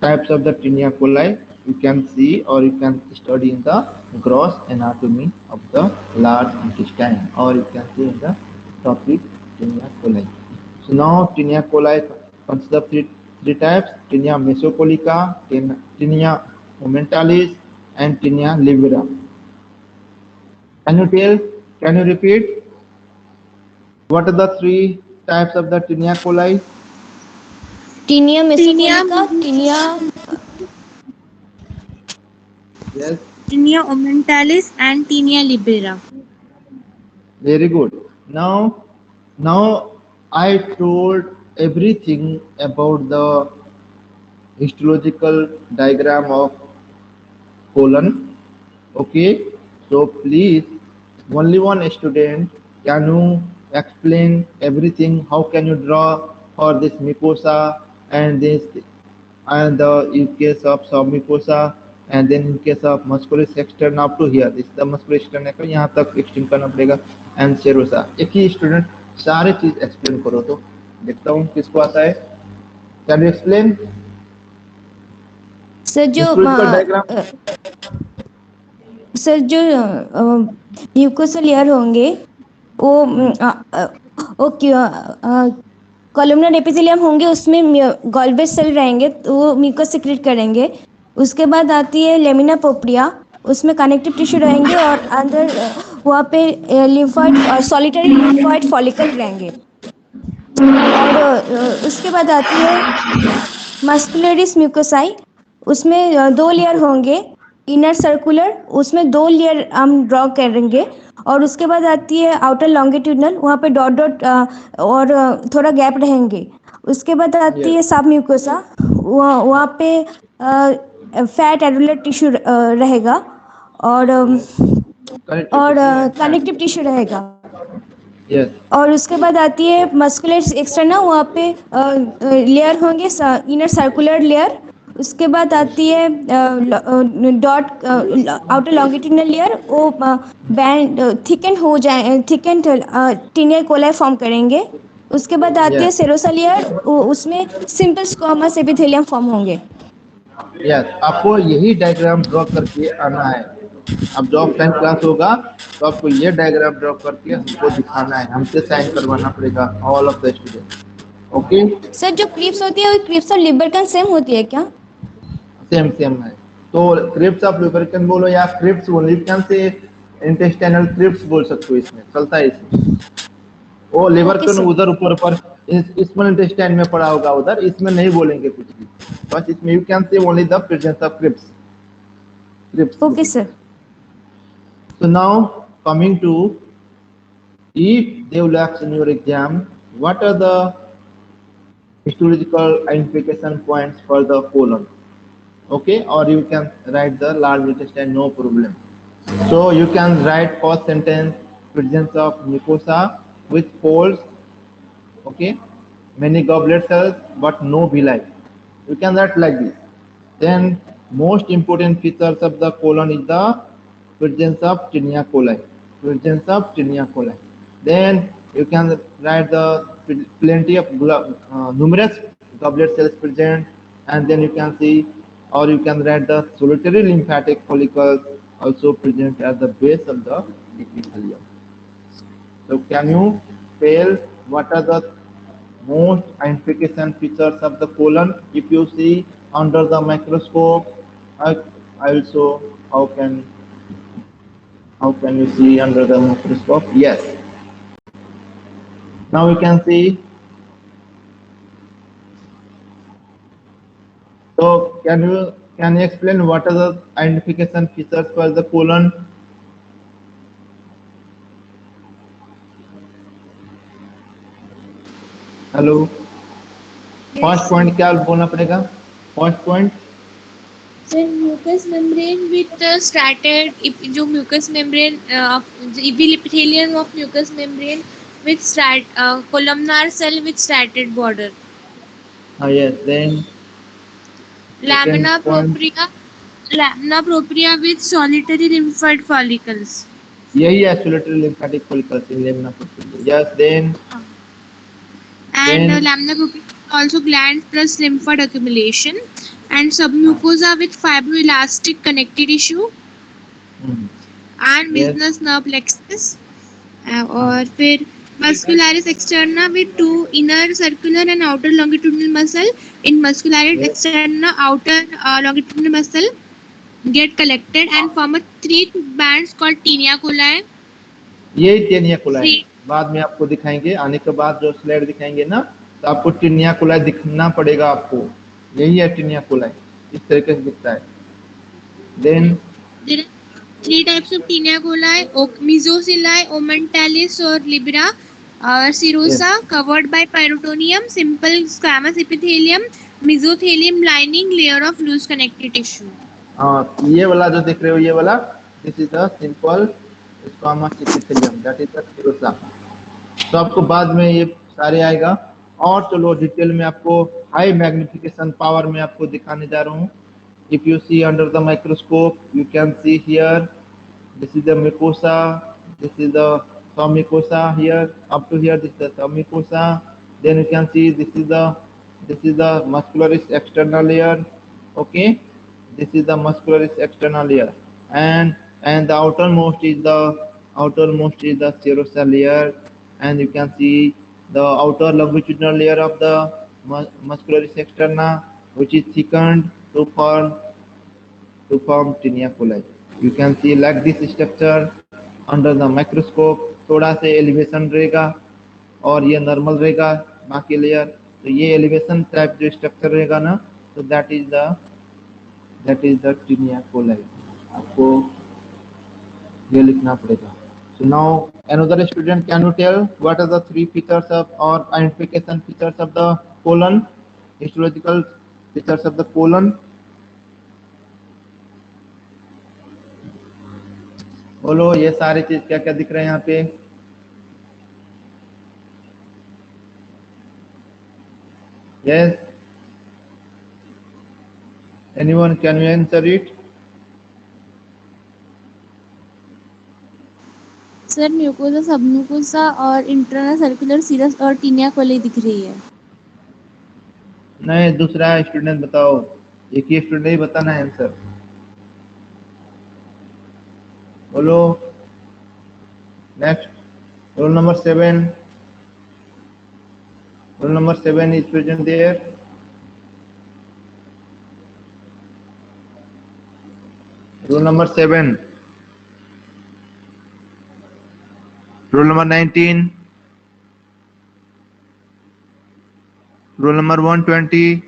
types of the tinea coli. You can see or you can study in the gross anatomy of the large intestine, or you can see in the topic tinea coli. So now tinea coli consists of three types: tinea mesocolica, tinea ommentalis, and tinea libera. Can you tell? Can you repeat? What are the three types of the tinea coli? Taenia mesocolica, taenia Yes, taenia omentalis and taenia libera. very good. Now I told everything about the histological diagram of colon. Okay, so please, only one student, can you explain everything? How can you draw for this mucosa and this, and in case of submucosa, and then in case of muscularis externa up to here, this is the muscularis externa का यहाँ तक extend करना पड़ेगा, and serosa. एक ही student सारे चीज explain करो, तो देखता हूँ किसको आता है. कैन यू एक्सप्लेन सर जो हिस्टोरिकल डायग्राम? सर जो म्यूकोसल लेयर होंगे वो कॉलमनर एपिथेलियम होंगे, उसमें गॉल्बेज सेल रहेंगे तो वो म्यूकस सिक्रेट करेंगे. उसके बाद आती है लेमिना प्रोप्रिया, उसमें कनेक्टिव टिश्यू रहेंगे और अंदर वहाँ पे लिम्फॉइड और सॉलिटरी लिम्फॉइड फॉलिकल रहेंगे. और उसके बाद आती है मस्कुलरिस म्यूकोसाई, उसमें 2 लेयर होंगे, इनर सर्कुलर, उसमें 2 लेयर हम ड्रॉ करेंगे. और उसके बाद आती है आउटर लॉन्गिट्यूडनल, वहाँ पे डॉट डॉट और थोड़ा गैप रहेंगे. उसके बाद आती है सब म्यूकोसा, वहाँ पे फैट एडुलर टिश्यू रहेगा और कनेक्टिव टिश्यू रहेगा. यस. और उसके बाद आती है मस्कुलर एक्सटर्ना, वहाँ पे लेयर होंगे, इनर सर्कुलर लेयर. उसके बाद आती है डॉट आउटर लॉन्गिट्यूडनल लेयर, वो बैंड थिकन हो जाए, थिकन टीनिया कोलाई फॉर्म करेंगे. उसके बाद आती है सेरोसा लेयर, उसमें सिंपल स्क्वामस एपिथेलियम फॉर्म होंगे. यस, आपको यही डायग्राम ड्रॉ करके आना है. अब जो ऑफलाइन क्लास होगा तो आपको ये डायग्राम ड्रॉ करके हमको दिखाना है, हमसे साइन करवाना पड़ेगा all of the student. Okay sir जो क्लिप्स होती है वो क्लिप्स और लिबरकन सेम होती है क्या? सेम है. तो क्रिप्स ऑफ लुब्रिकेंट बोलो या क्रिप्स बोलो, you can say intestinal crypts बोल सकते हो, इसमें चलता है इसमें। वो लिवर Okay, के sir. उधर ऊपर ऊपर स्मॉल इंटेस्टाइन में पड़ा होगा उधर, इसमें नहीं बोलेंगे कुछ भी, बस इसमें you can say only the presence of crypts. Okay, sir. So now coming to, if they will ask in your exam, what are the histological identification points for the colon? Okay, or you can write the large intestine, no problem. So you can write first sentence, presence of mucosa with folds, okay, many goblet cells but no villi. You can write like this. Then most important features of the colon is the presence of Taenia coli. Presence of Taenia coli. Then you can write the plenty of numerous goblet cells present, and then you can see, or you can write the solitary lymphatic follicles also present at the base of the epithelium. So can you tell what are the most identification features of the colon? If you see under the microscope, I will show how can you see under the microscope. Yes, now we can see. So can you explain what are the identification features for the colon? Hello, first point क्या बोलना पड़ेगा? First point Sir, mucous membrane with striated, जो mucous membrane, epithelium of mucous membrane with columnar cell with striated border. yes, then Lamina point. propria with solitary lymphoid follicles. यही है solitary lymphatic follicles in lamina propria. Yes, then And Then- lamina propria also gland plus lymphoid accumulation, and submucosa with fibroelastic connective tissue and business nerve plexus. और फिर muscularis externa with two inner circular and outer longitudinal muscle. In muscularis Yes. externa, outer longitudinal muscle get collected and form a three bands called tinea coli. यही Taenia coli Three. बाद में आपको दिखाएंगे, आने के बाद जो स्लाइड दिखाएंगे ना, तो आपको टेनिया कोलाई दिखना पड़ेगा आपको। यही है टेनिया कोलाई, इस तरीके से दिखता है। Then There are three types of tinea coli: mesocyli, omentales, or libera. Serosa covered by peritoneum, simple squamous epithelium, mesothelium lining, layer of loose connective tissue. ये वाला जो देख रहे हो, ये वाला, this is the simple squamous epithelium, that is the serosa. तो आपको बाद में ये सारे आएगा, और चलो डिटेल में आपको हाई मैग्निफिकेशन पावर में आपको दिखाने जा रहा हूँ। If you see under the microscope, you can see here, this is the mucosa, this is the submucosa here, up to here, this is the submucosa. Then you can see this is the muscularis external layer. Okay, this is the muscularis external layer, and the outermost is the serosa layer, and you can see the outer longitudinal layer of the muscularis externa, which is thickened to form tinea coli. You can see like this structure under the microscope. थोड़ा से elevation रहेगा और ये normal रहेगा बाकी layer. तो ये elevation type जो स्ट्रक्चर रहेगा ना, तो that is the tinea coli. आपको ये लिखना पड़ेगा। So now another student, can you tell what are the three features of or identification features of the colon, histological features of the colon? बोलो, ये सारे चीज क्या क्या दिख रहे हैं यहाँ पे? Yes, anyone, can you answer it? Sir mucosa, submucosa और इंटरनल सर्कुलर सीरस और टीनिया कोली दिख रही है। नहीं, दूसरा स्टूडेंट बताओ, एक ही स्टूडेंट ही बताना है आंसर। बोलो, next, roll number 7, roll number 7 is present there. Roll number 7. Roll number 19. Roll number 120.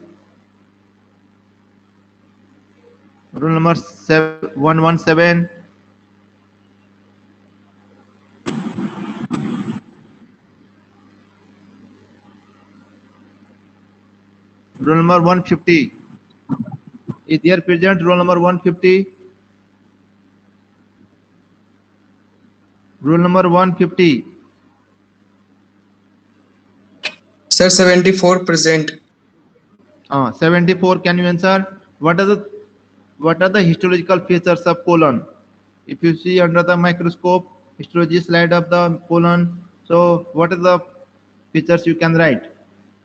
Roll number 117. Roll number 150. Is here present roll number 150? Roll number 150. Sir, 74 present. 74. Can you answer? What are the histological features of colon? If you see under the microscope, histology slide of the colon. So what are the features you can write?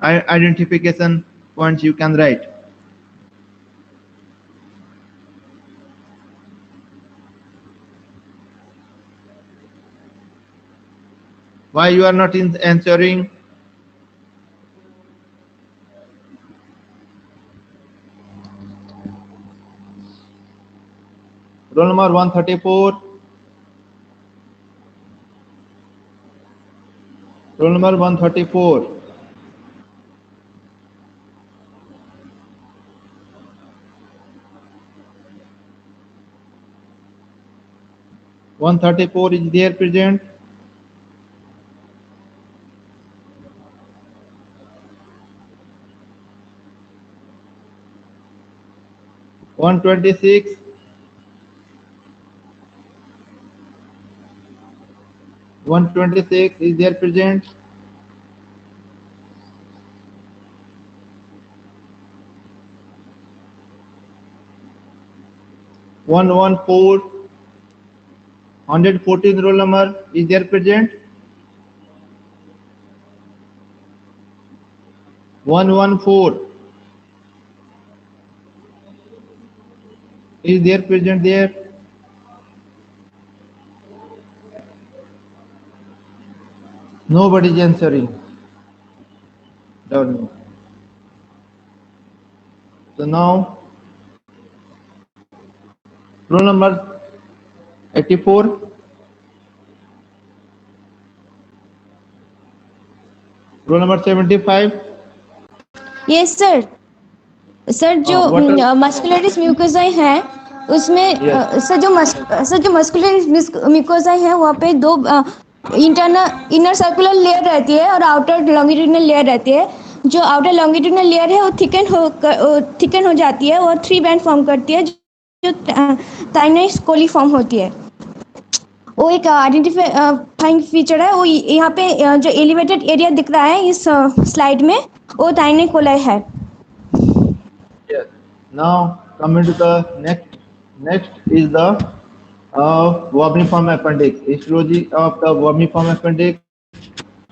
Identification points you can write. Why you are not answering? Roll number 134. Roll number 134. Is there present? One 26. Is there present? One 114 roll number is there present? 114 is there present there? Nobody is answering. Don't know. So now roll number 84. Roll number 75. Yes sir. Sir जो what are- muscularis म्यूकोसाई है उसमें Yes. Sir जो muscularis म्यूकोसाई है वहाँ पे दो inner circular layer रहती है और आउटर लॉन्गिट्यूडिनल लेयर रहती है। जो आउटर लॉन्गिट्यूडिनल लेयर है वो थिकन हो जाती है और 3 बैंड फॉर्म करती है जो थाइनस कोली फॉर्म होती है। वो एक आइडेंटिफाइंग फीचर है। वो यहाँ पे जो एलिवेटेड एरिया दिख रहा है इस स्लाइड में वो थाइनस कोलाई है। Yes. Now coming to the next is the vermiform appendix. Histology of the vermiform appendix.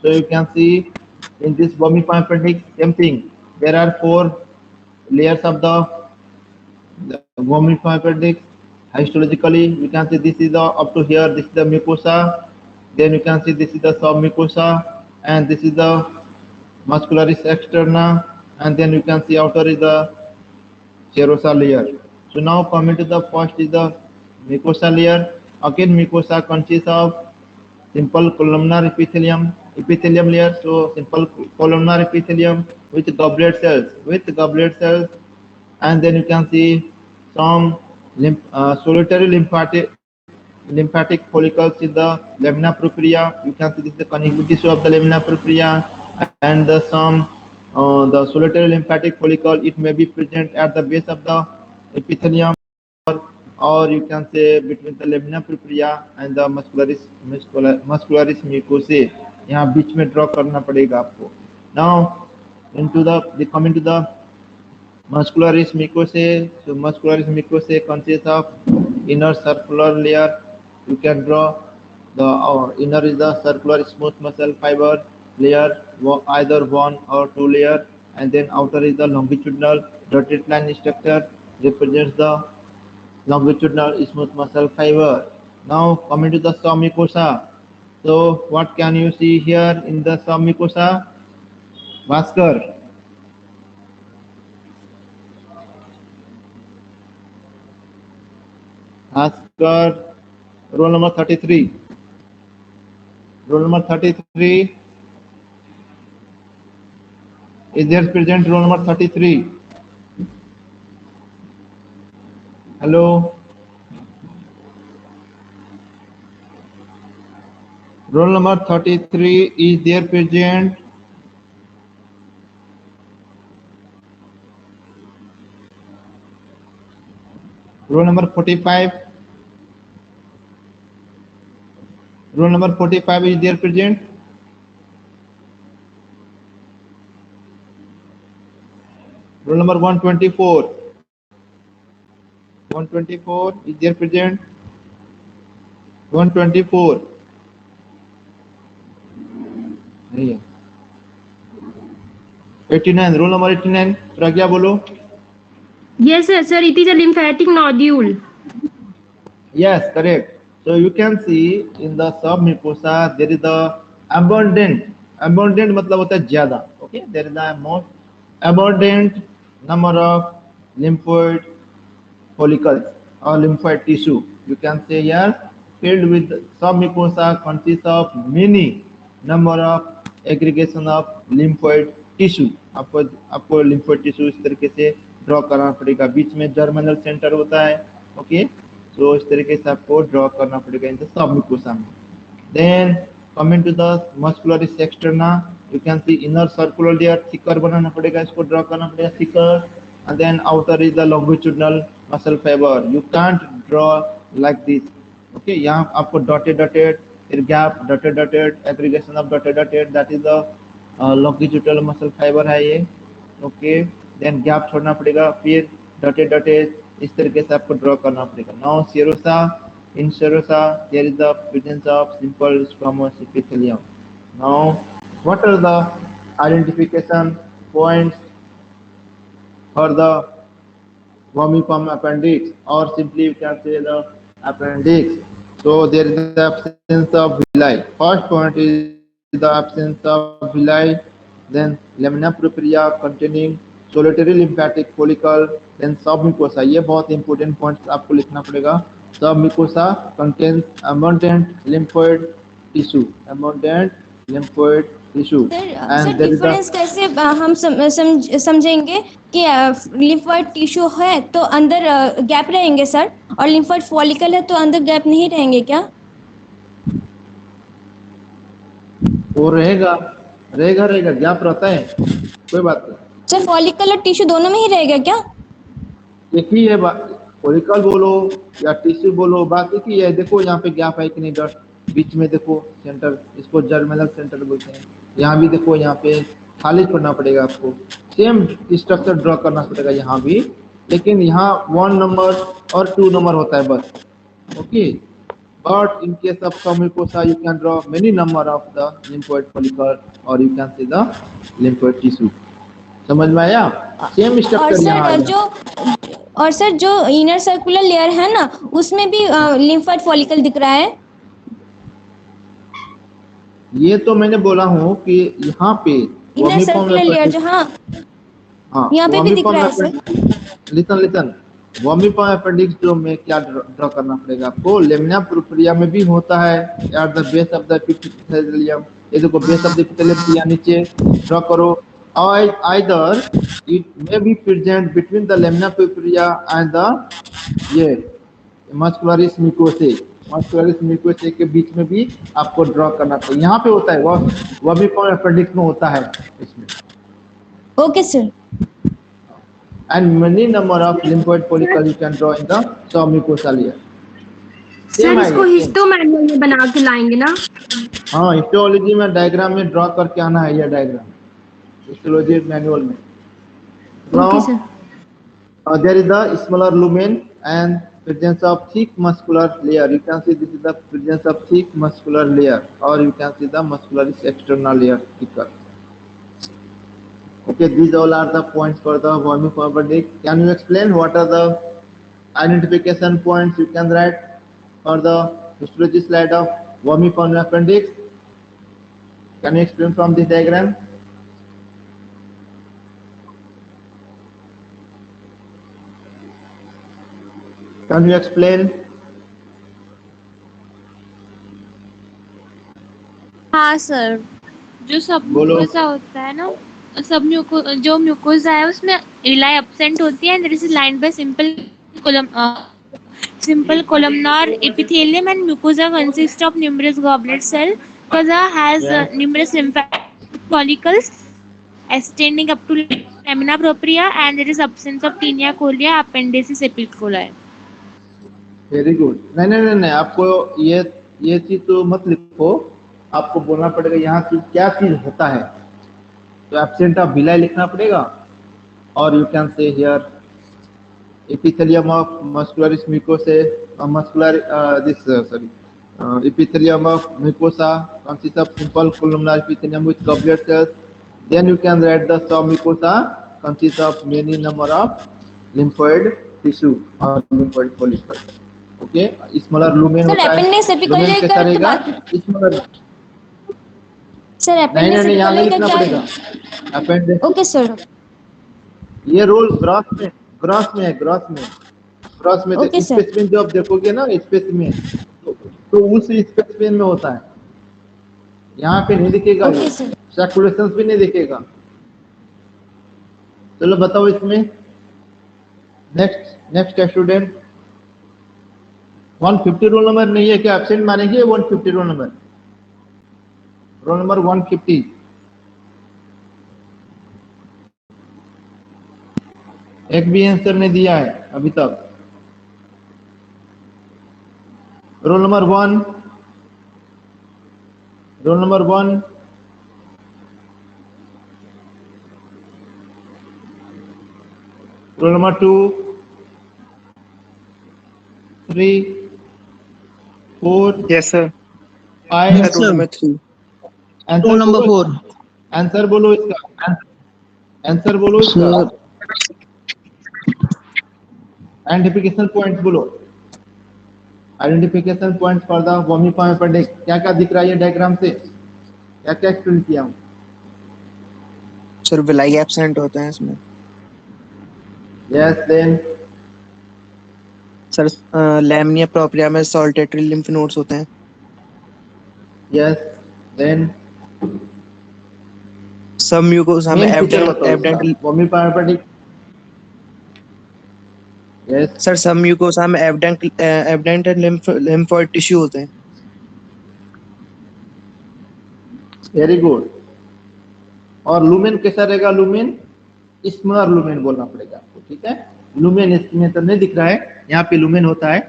So you can see in this vermiform appendix same thing. There are 4 layers of the vermiform appendix. Histologically, you can see this is the up to here. This is the mucosa. Then you can see this is the submucosa, and this is the muscularis externa, and then you can see outer is the serosa layer. So now coming to the first is the mucosa layer. Again, mucosa consists of simple columnar epithelium layer. So simple columnar epithelium with goblet cells, and then you can see some solitary lymphatic follicles in the lamina propria. You can see this is the connective tissue of the lamina propria, and the solitary lymphatic follicle. It may be present at the base of the epithelium, or you can say between the lamina propria and the muscularis mucosae. यहाँ बीच में draw करना पड़ेगा आपको। Now coming to the muscularis mucosae. So muscularis mucosae consists of inner circular layer. You can draw the inner is the circular smooth muscle fiber layer, either 1 or 2 layer, and then outer is the longitudinal dotted line structure represents the longitudinal smooth muscle fiber. Now coming to the submucosa. So what can you see here in the submucosa? Bhaskar. Asker, roll number 33. Roll number 33. Is there present roll number 33? Hello? Roll number 33, is there present? Roll number 45. Roll number 45, is there present? Roll number 124. 124, is there present? 124. नहीं है. 89, roll number 89. प्रज्ञा बोलो. Yes, sir. It is a lymphatic nodule. Yes, correct. So you can see in the submucosa there is the abundant मतलब होता है ज्यादा. Okay, there is a more abundant number of lymphoid follicles or lymphoid tissue. You can say here filled with submucosa consists of many number of aggregation of lymphoid tissue. आपको lymphoid tissue इस तरीके से draw करना पड़ेगा. बीच में germinal centre होता है. Okay, तो इस तरीके से आपको ड्रॉ करना पड़ेगा इन द सबम्यूकोसा में. Then coming to the muscularis externa, you can see inner circular layer thicker बनाना पड़ेगा, इसको ड्रॉ करना पड़ेगा thicker. And then outer is the longitudinal muscle fibre. You can't draw like this. Okay, यहाँ आपको dotted फिर gap dotted aggregation of dotted that is the longitudinal muscle fibre है ये. ओके, देन गैप छोड़ना पड़ेगा, फिर डॉटेड इस तरीके से आपको ड्रॉ करना पड़ेगा. Now serosa, in serosa there is the presence of simple squamous epithelium. Now what are the identification points for the vermiform appendix, or simply you can say the appendix? So there is the absence of villi. First point is the absence of villi. Then lamina propria containing solitary lymphatic follicle. Then submucosa. ये बहुत important points आपको लिखना पड़ेगा. Submucosa contains abundant lymphoid tissue. Abundant lymphoid tissue. Sir difference कैसे हम समझेंगे कि lymphoid tissue है तो अंदर गैप रहेंगे सर, और लिम्फोइड फॉलिकल है तो अंदर गैप नहीं रहेंगे क्या? वो रहेगा गैप रहता है, कोई बात नहीं. सर फॉलिकल और टिश्यू दोनों में ही रहेगा क्या? एक ही है, फॉलिकल बोलो या टिश्यू बोलो, बात एक ही है. देखो यहाँ पे गैप है कि नहीं, डॉट बीच में देखो सेंटर, इसको जर्मिनल सेंटर बोलते हैं. यहाँ भी देखो, यहाँ पे खाली छोड़ना पड़ेगा आपको. सेम स्ट्रक्चर ड्रॉ करना पड़ेगा यहाँ भी, लेकिन यहाँ 1 नंबर और 2 नंबर होता है बस. Okay, but in case of submucosa you can draw many number of the lymphoid follicle और you can see the lymphoid tissue. समझ में आया? सेम स्ट्रक्चर यहाँ है. और सर जो इनर सर्कुलर लेयर है ना, उसमें भी लिम्फोइड फॉलिकल दिख रहा है. ये तो मैंने बोला हूँ कि यहाँ पे इनर सर्कुलर लेयर जो, हाँ यहाँ पे भी दिख रहा है सर. लिसन वर्मिफॉर्म अपेंडिक्स जो में क्या ड्रॉ करना पड़ेगा आपको, लेमिना प्रोप्रिया में भी होता है at the base of the epithelium. ये देखो बेस ऑफ द एपिथेलियम या नीचे ड्रॉ करो. Either it may be present between the lamina propria and the muscularis mucosae. muscularis mucosae के बीच में भी आपको ड्रॉ करना चाहिए. यहाँ पे होता है, वर्मिफॉर्म अपेंडिक्स में होता है इसमें. Okay sir. And many number of lymphoid follicles you can draw in the submucosal layer. Sir इसको हिस्टो मैनुअल में बना के लाएंगे ना? हाँ, हिस्टोलॉजी में डायग्राम में ड्रॉ करके आना है. यह डायग्राम histology manual में. Okay, sir. There is the smaller lumen and presence of thick muscular layer. You can see this is the presence of thick muscular layer, or you can see the muscularis external layer thicker. Okay, these all are the points for the vermiform appendix. Can you explain what are the identification points you can write for the histology slide of vermiform appendix? Can you explain from this diagram? Can you explain हाँ sir, जो सब बोलो। Mucosa होता है ना, जो mucosa है उसमें इलाई एब्सेंट होती है, and this is lined by simple columnar epithelium, and mucosa consists of numerous goblet cell. Mucosa has Yes. numerous lymphatic follicles extending up to lamina propria, and there is absence of tinea colia, appendices, epicola. Very good. नहीं नहीं नहीं नहीं, आपको ये चीज तो मत लिखो, आपको बोलना पड़ेगा यहाँ की क्या चीज होता है। तो एब्सेंट ऑफ विलाई लिखना पड़ेगा, और यू कैन से here epithelium of muscularis mucosae, epithelium of mucosa consists of simple columnar epithelium with goblet cells. Then you can write the submucosa consists of many number of lymphoid tissue or lymphoid follicles. Okay, smaller lumen sir होता है। appendix epicolia lumen कैसा का रहेगा? बात- smaller। Sir नहीं appendix नहीं नहीं, यहाँ नहीं epicolia लिखना का पड़ेगा। क्या? appendix ओके सर, ये रोल ग्रॉस में है, ग्रॉस में ओके सर। स्पेसिमेन जो आप देखोगे ना स्पेसिमेन, तो उस स्पेसिमेन में होता है। यहाँ पे नहीं दिखेगा, ओके ये सर। सर्कुलेशंस भी नहीं दिखेगा। चलो बताओ इसमें नेक्स्ट स्टूडेंट। 150 रोल नंबर नहीं है क्या? एब्सेंट मानेंगे 150 रोल नंबर 150। एक भी आंसर नहीं दिया है अभी तक। Roll number 1, roll number 1, roll number 2, 3, 4, Yes, sir. 5। Roll number 3. Answer number 4। Answer बोलो इसका, आंसर बोलो इसका। आइडेंटिफिकेशन पॉइंट्स बोलो। Identification points for the vermiform appendix. क्या क्या दिख रहा है ये डायग्राम से? क्या क्या एक्सप्लेन किया हूँ? सर विलाई एब्सेंट होता है इसमें। यस, देन सर लैमिनिया प्रोप्रिया में सॉल्टेटरी लिम्फ नोड्स होते हैं। यस, देन सब म्यूकोसा में एब्डेंटल वॉमिफॉर्म अपेंडिक्स। यस, सर सब म्यूकोसा में एब्डेंटल लिम्फोइड टिश्यू होते हैं। Very good. और लुमेन कैसा रहेगा? लुमेन स्मॉलर लुमेन बोलना पड़ेगा आपको, ठीक है? लुमेन इसमें तो नहीं दिख रहा है, यहाँ पे लुमेन होता है।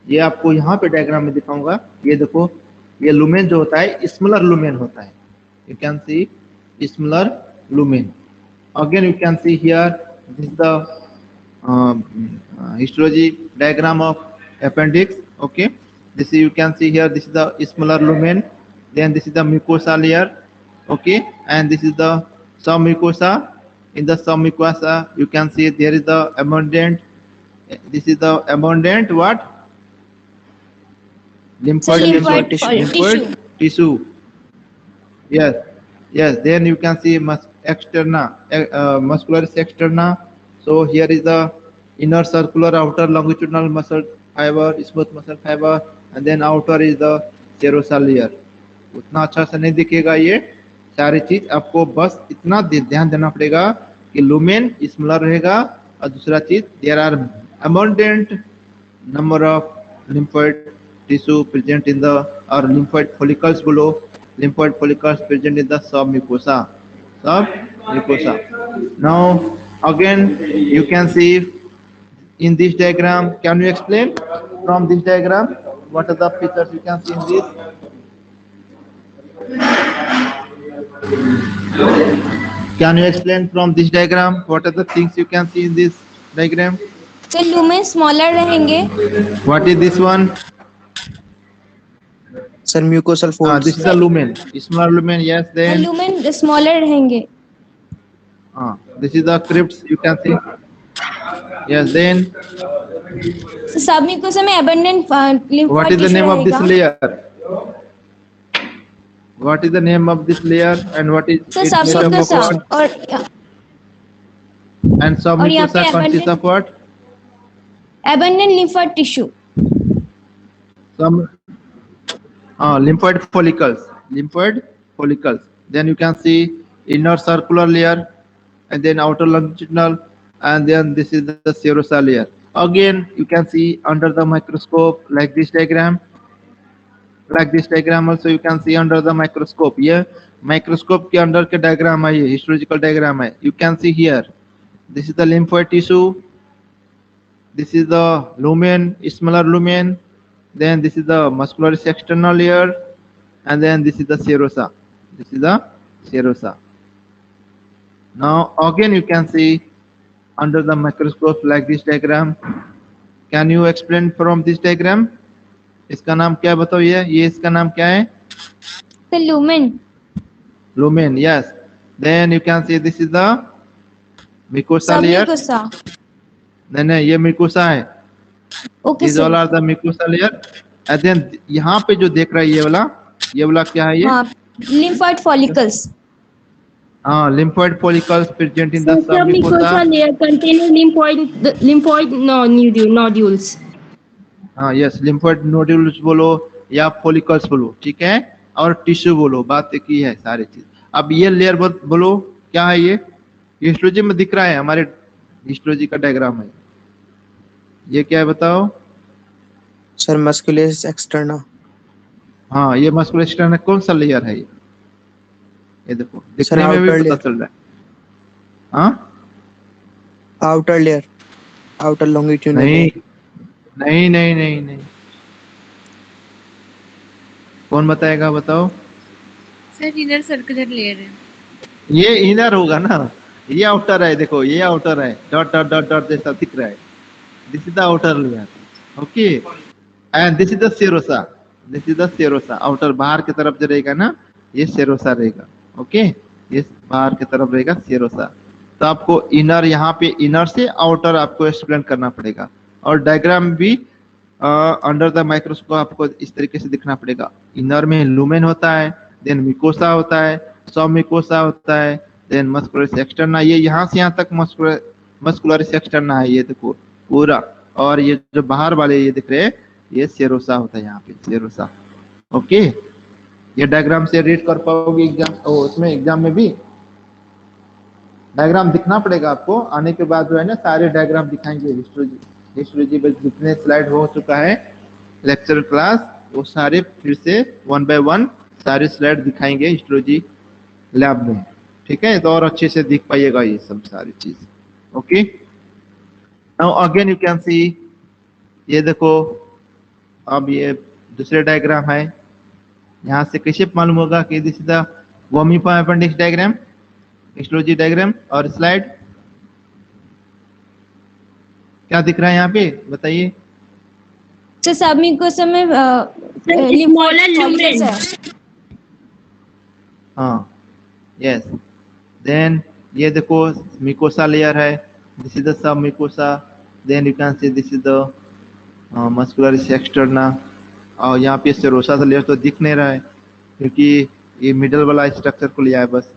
ये आपको यहाँ पे डायग्राम में दिखाऊंगा। ये देखो, ये लुमेन जो होता है स्मॉलर लुमेन होता है। You can C smaller lumen. Again you can see here this is the histology diagram of appendix. Okay, this you can see here, this is the smaller lumen, then this is the mucosa layer. Okay, and this is the submucosa. In the submucosa you can see there is the abundant, this is the abundant what? Lymphoid tissue. Yes, then you can see muscularis externa. So here is the inner circular, outer longitudinal muscle fiber, smooth muscle fiber, and then outer is the serosal layer. उतना अच्छा से नहीं दिखेगा ये सारी चीज, आपको बस इतना ध्यान देना पड़ेगा कि लुमेन स्मॉलर रहेगा, और दूसरा चीज there are abundant number of lymphoid tissue present in the, or lymphoid follicles below, lymphoid follicles present in the submucosa. Now again you can see in this diagram. Can you explain from this diagram what are the features you can see in this? Can you explain from this diagram what are the things you can see in this diagram? Sir lumen smaller रहेंगे। What is this one? Sir mucosal folds. This is the lumen, smaller lumen. Yes, then lumen smaller रहेंगे। this is the crypts, you can see. Yes, then सब mucosa में abundant what is the name of this layer? What is the name of this layer and what is sir its सब mucosa metamorphosis? और And और यहाँ पे submucosa consists of what? abundant lymphoid tissue। Some lymphoid follicles. lymphoid follicles. Then you can see inner circular layer, and then outer longitudinal, and then this is the serosa layer. Again, you can see under the microscope like this diagram. Like this diagram also you can see under the microscope. ये microscope के अंदर के diagram है, ये histological diagram है. You can see here. This is the lymphoid tissue. This is the lumen, smaller lumen. Then this is the muscularis external layer, and then this is the serosa. This is the serosa. Now again you can see under the microscope like this diagram. Can you explain from this diagram? इसका नाम क्या बताओ? ये इसका नाम क्या है? The lumen. Lumen, yes. Then you can see this is the mucosa layer. Submucosa. नहीं, ये mucosa है. Okay, These sir. all are the mucosa layer. And then यहाँ पे जो देख रहा है ये वाला क्या है ये? हाँ, lymphoid follicles. हाँ, lymphoid follicles present in the Submucosa submucosa. layer containing lymphoid nodules. हाँ, yes, lymphoid nodules बोलो या follicles बोलो, ठीक है? और टिश्यू बोलो, बात एक ही है सारी चीज. अब ये लेयर बोलो क्या है ये? हिस्टोलॉजी में दिख रहा है, हमारे हिस्टोलॉजी का डायग्राम है. ये क्या है बताओ? Sir muscular externa. हाँ, ये मस्कुलर एक्सटर्नल कौन सा लेयर है ये देखो, सर, दिखने में भी outer पता layer. चल रहा है. हाँ, आउटर लेयर, आउटर लॉन्गिट्यूड. नहीं. कौन बताएगा, बताओ? सर इनर सर्कुलर लेयर है. ये इनर होगा ना, ये आउटर है. देखो ये आउटर है, डॉट डॉट डॉट डॉट जैसा दिख रहा है. This is the outer layer. Okay, and this is the serosa. This is the serosa. Outer बाहर की तरफ जो रहेगा ना, ये सेरोसा रहेगा. ओके, ये बाहर की तरफ रहेगा सेरोसा. तो आपको इनर, यहाँ पे इनर से आउटर आपको एक्सप्लेन करना पड़ेगा. और डायग्राम भी अंडर द माइक्रोस्कोप आपको इस तरीके से दिखना पड़ेगा. इनर में लुमेन होता है, देन मिकोसा होता है, सबमिकोसा होता है, देन मस्कुलरिस एक्सटर्ना. ये यहाँ से यहाँ तक मस्कुलरिस एक्सटर्ना है, ये देखो पूरा. और ये जो बाहर वाले ये दिख रहे हैं, ये सेरोसा होता है, यहाँ पे सेरोसा. ओके, ये डायग्राम से रीड कर पाओगे एग्जाम, उसमें एग्जाम में भी डायग्राम दिखना पड़ेगा आपको. आने के बाद जो है ना, सारे डायग्राम दिखाएंगे. हिस्टोलॉजी में जितने स्लाइड हो चुका है लेक्चर क्लास, वो सारे फिर से 1 by 1 सारे स्लाइड दिखाएंगे हिस्टोलॉजी लैब में, ठीक है? तो और अच्छे से दिख पाइएगा ये सब सारी चीज. Okay, now again you can सी, ये देखो अब ये दूसरे डायग्राम है. यहाँ से कैसे मालूम होगा कि दिस इज द वोमिपा अपेंडिक्स डायग्राम, हिस्टोलॉजी डायग्राम. और स्लाइड क्या दिख रहा है यहाँ पे, बताइए? तो सबम्यूकोसा में Smaller lumen. हाँ, यस. देन ये देखो मिकोसा लेयर है. This is the submucosa. Then you can see this is the muscularis externa. और यहाँ पे सेरोसा सा लेयर तो दिख नहीं रहा है, क्योंकि ये मिडल वाला स्ट्रक्चर को लिया है बस.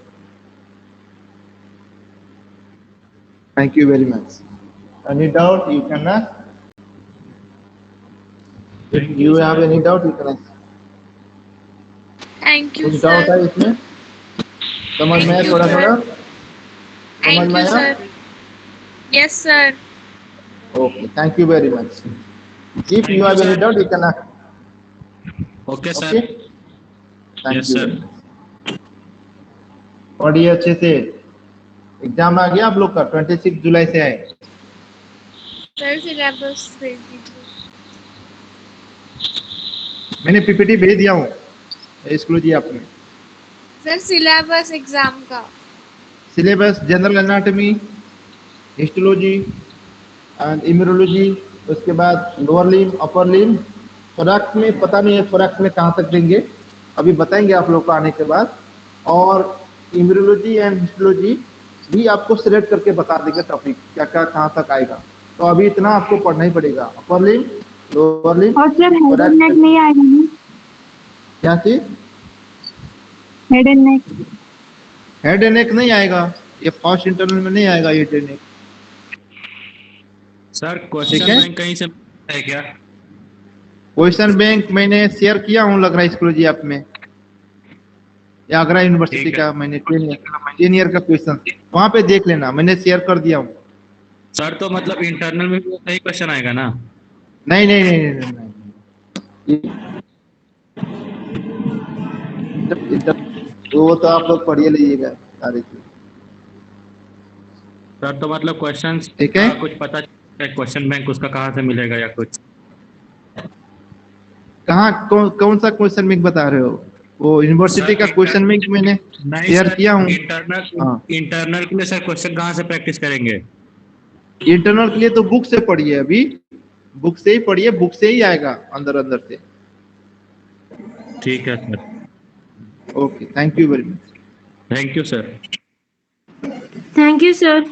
Thank you very much. Any doubt you can ask? If you have any doubt you can ask. Thank you, कुछ डाउट है sir. इसमें? समझ में आया Thank you, थोड़ा sir. थोड़ा? Thank समझ में you, आया? sir. Yes, sir. Okay, thank you very much. If you have any doubt you can ask. Okay, sir. Okay? Thank Yes, you sir. very much. पढ़िए अच्छे से. एग्जाम आ गया आप लोग का, 26 जुलाई से है. सर सिलेबस भेज दीजिए. मैंने पीपीटी भेज दिया हूँ स्कूल जी आपने. सर सिलेबस एग्जाम का. Syllabus general anatomy, histology and immunology, उसके बाद लोअर लिम, अपर लिम. फरक में पता नहीं है, फरक में कहाँ तक देंगे अभी बताएंगे आप लोग को आने के बाद. और इम्यूनोलॉजी एंड हिस्टोलॉजी भी आपको सिलेक्ट करके बता देंगे टॉपिक क्या क्या कहाँ तक आएगा. तो अभी इतना आपको पढ़ना ही पड़ेगा. अपर लिम, लोअर लिम. और सर हेड एंड नेक नहीं आएगा ना? क्या चीज? Head and neck. Head and neck नहीं आएगा, ये फर्स्ट इंटरनल में नहीं आएगा हेड एंड नेक. सर ठीक क्वेश्चन है? बैंक कहीं से है क्या? क्वेश्चन बैंक मैंने शेयर किया हूँ लग रहा है स्कूल जी आप में. या आगरा यूनिवर्सिटी ठीक है। का मैंने 10 ईयर का क्वेश्चन वहां पे देख लेना, मैंने शेयर कर दिया हूँ। सर तो मतलब इंटरनल में भी वो सही क्वेश्चन आएगा ना? नहीं नहीं नहीं नहीं, नहीं, नहीं। वो तो आप लोग पढ़िए लीजिएगा सारी चीज। सर तो मतलब क्वेश्चंस ठीक है। कुछ पता क्वेश्चन बैंक उसका कहाँ से मिलेगा या कुछ? कहाँ कौन सा क्वेश्चन बैंक बता रहे हो? वो यूनिवर्सिटी का क्वेश्चन बैंक मैंने नहीं शेयर सर, किया हूँ। हाँ। इंटरनल के लिए सर क्वेश्चन कहाँ से प्रैक्टिस करेंगे? इंटरनल के लिए तो बुक से पढ़िए, अभी बुक से ही पढ़िए, बुक से ही आएगा अंदर अंदर से। ठीक है sir, okay, thank you very much. Thank you sir. Thank you sir.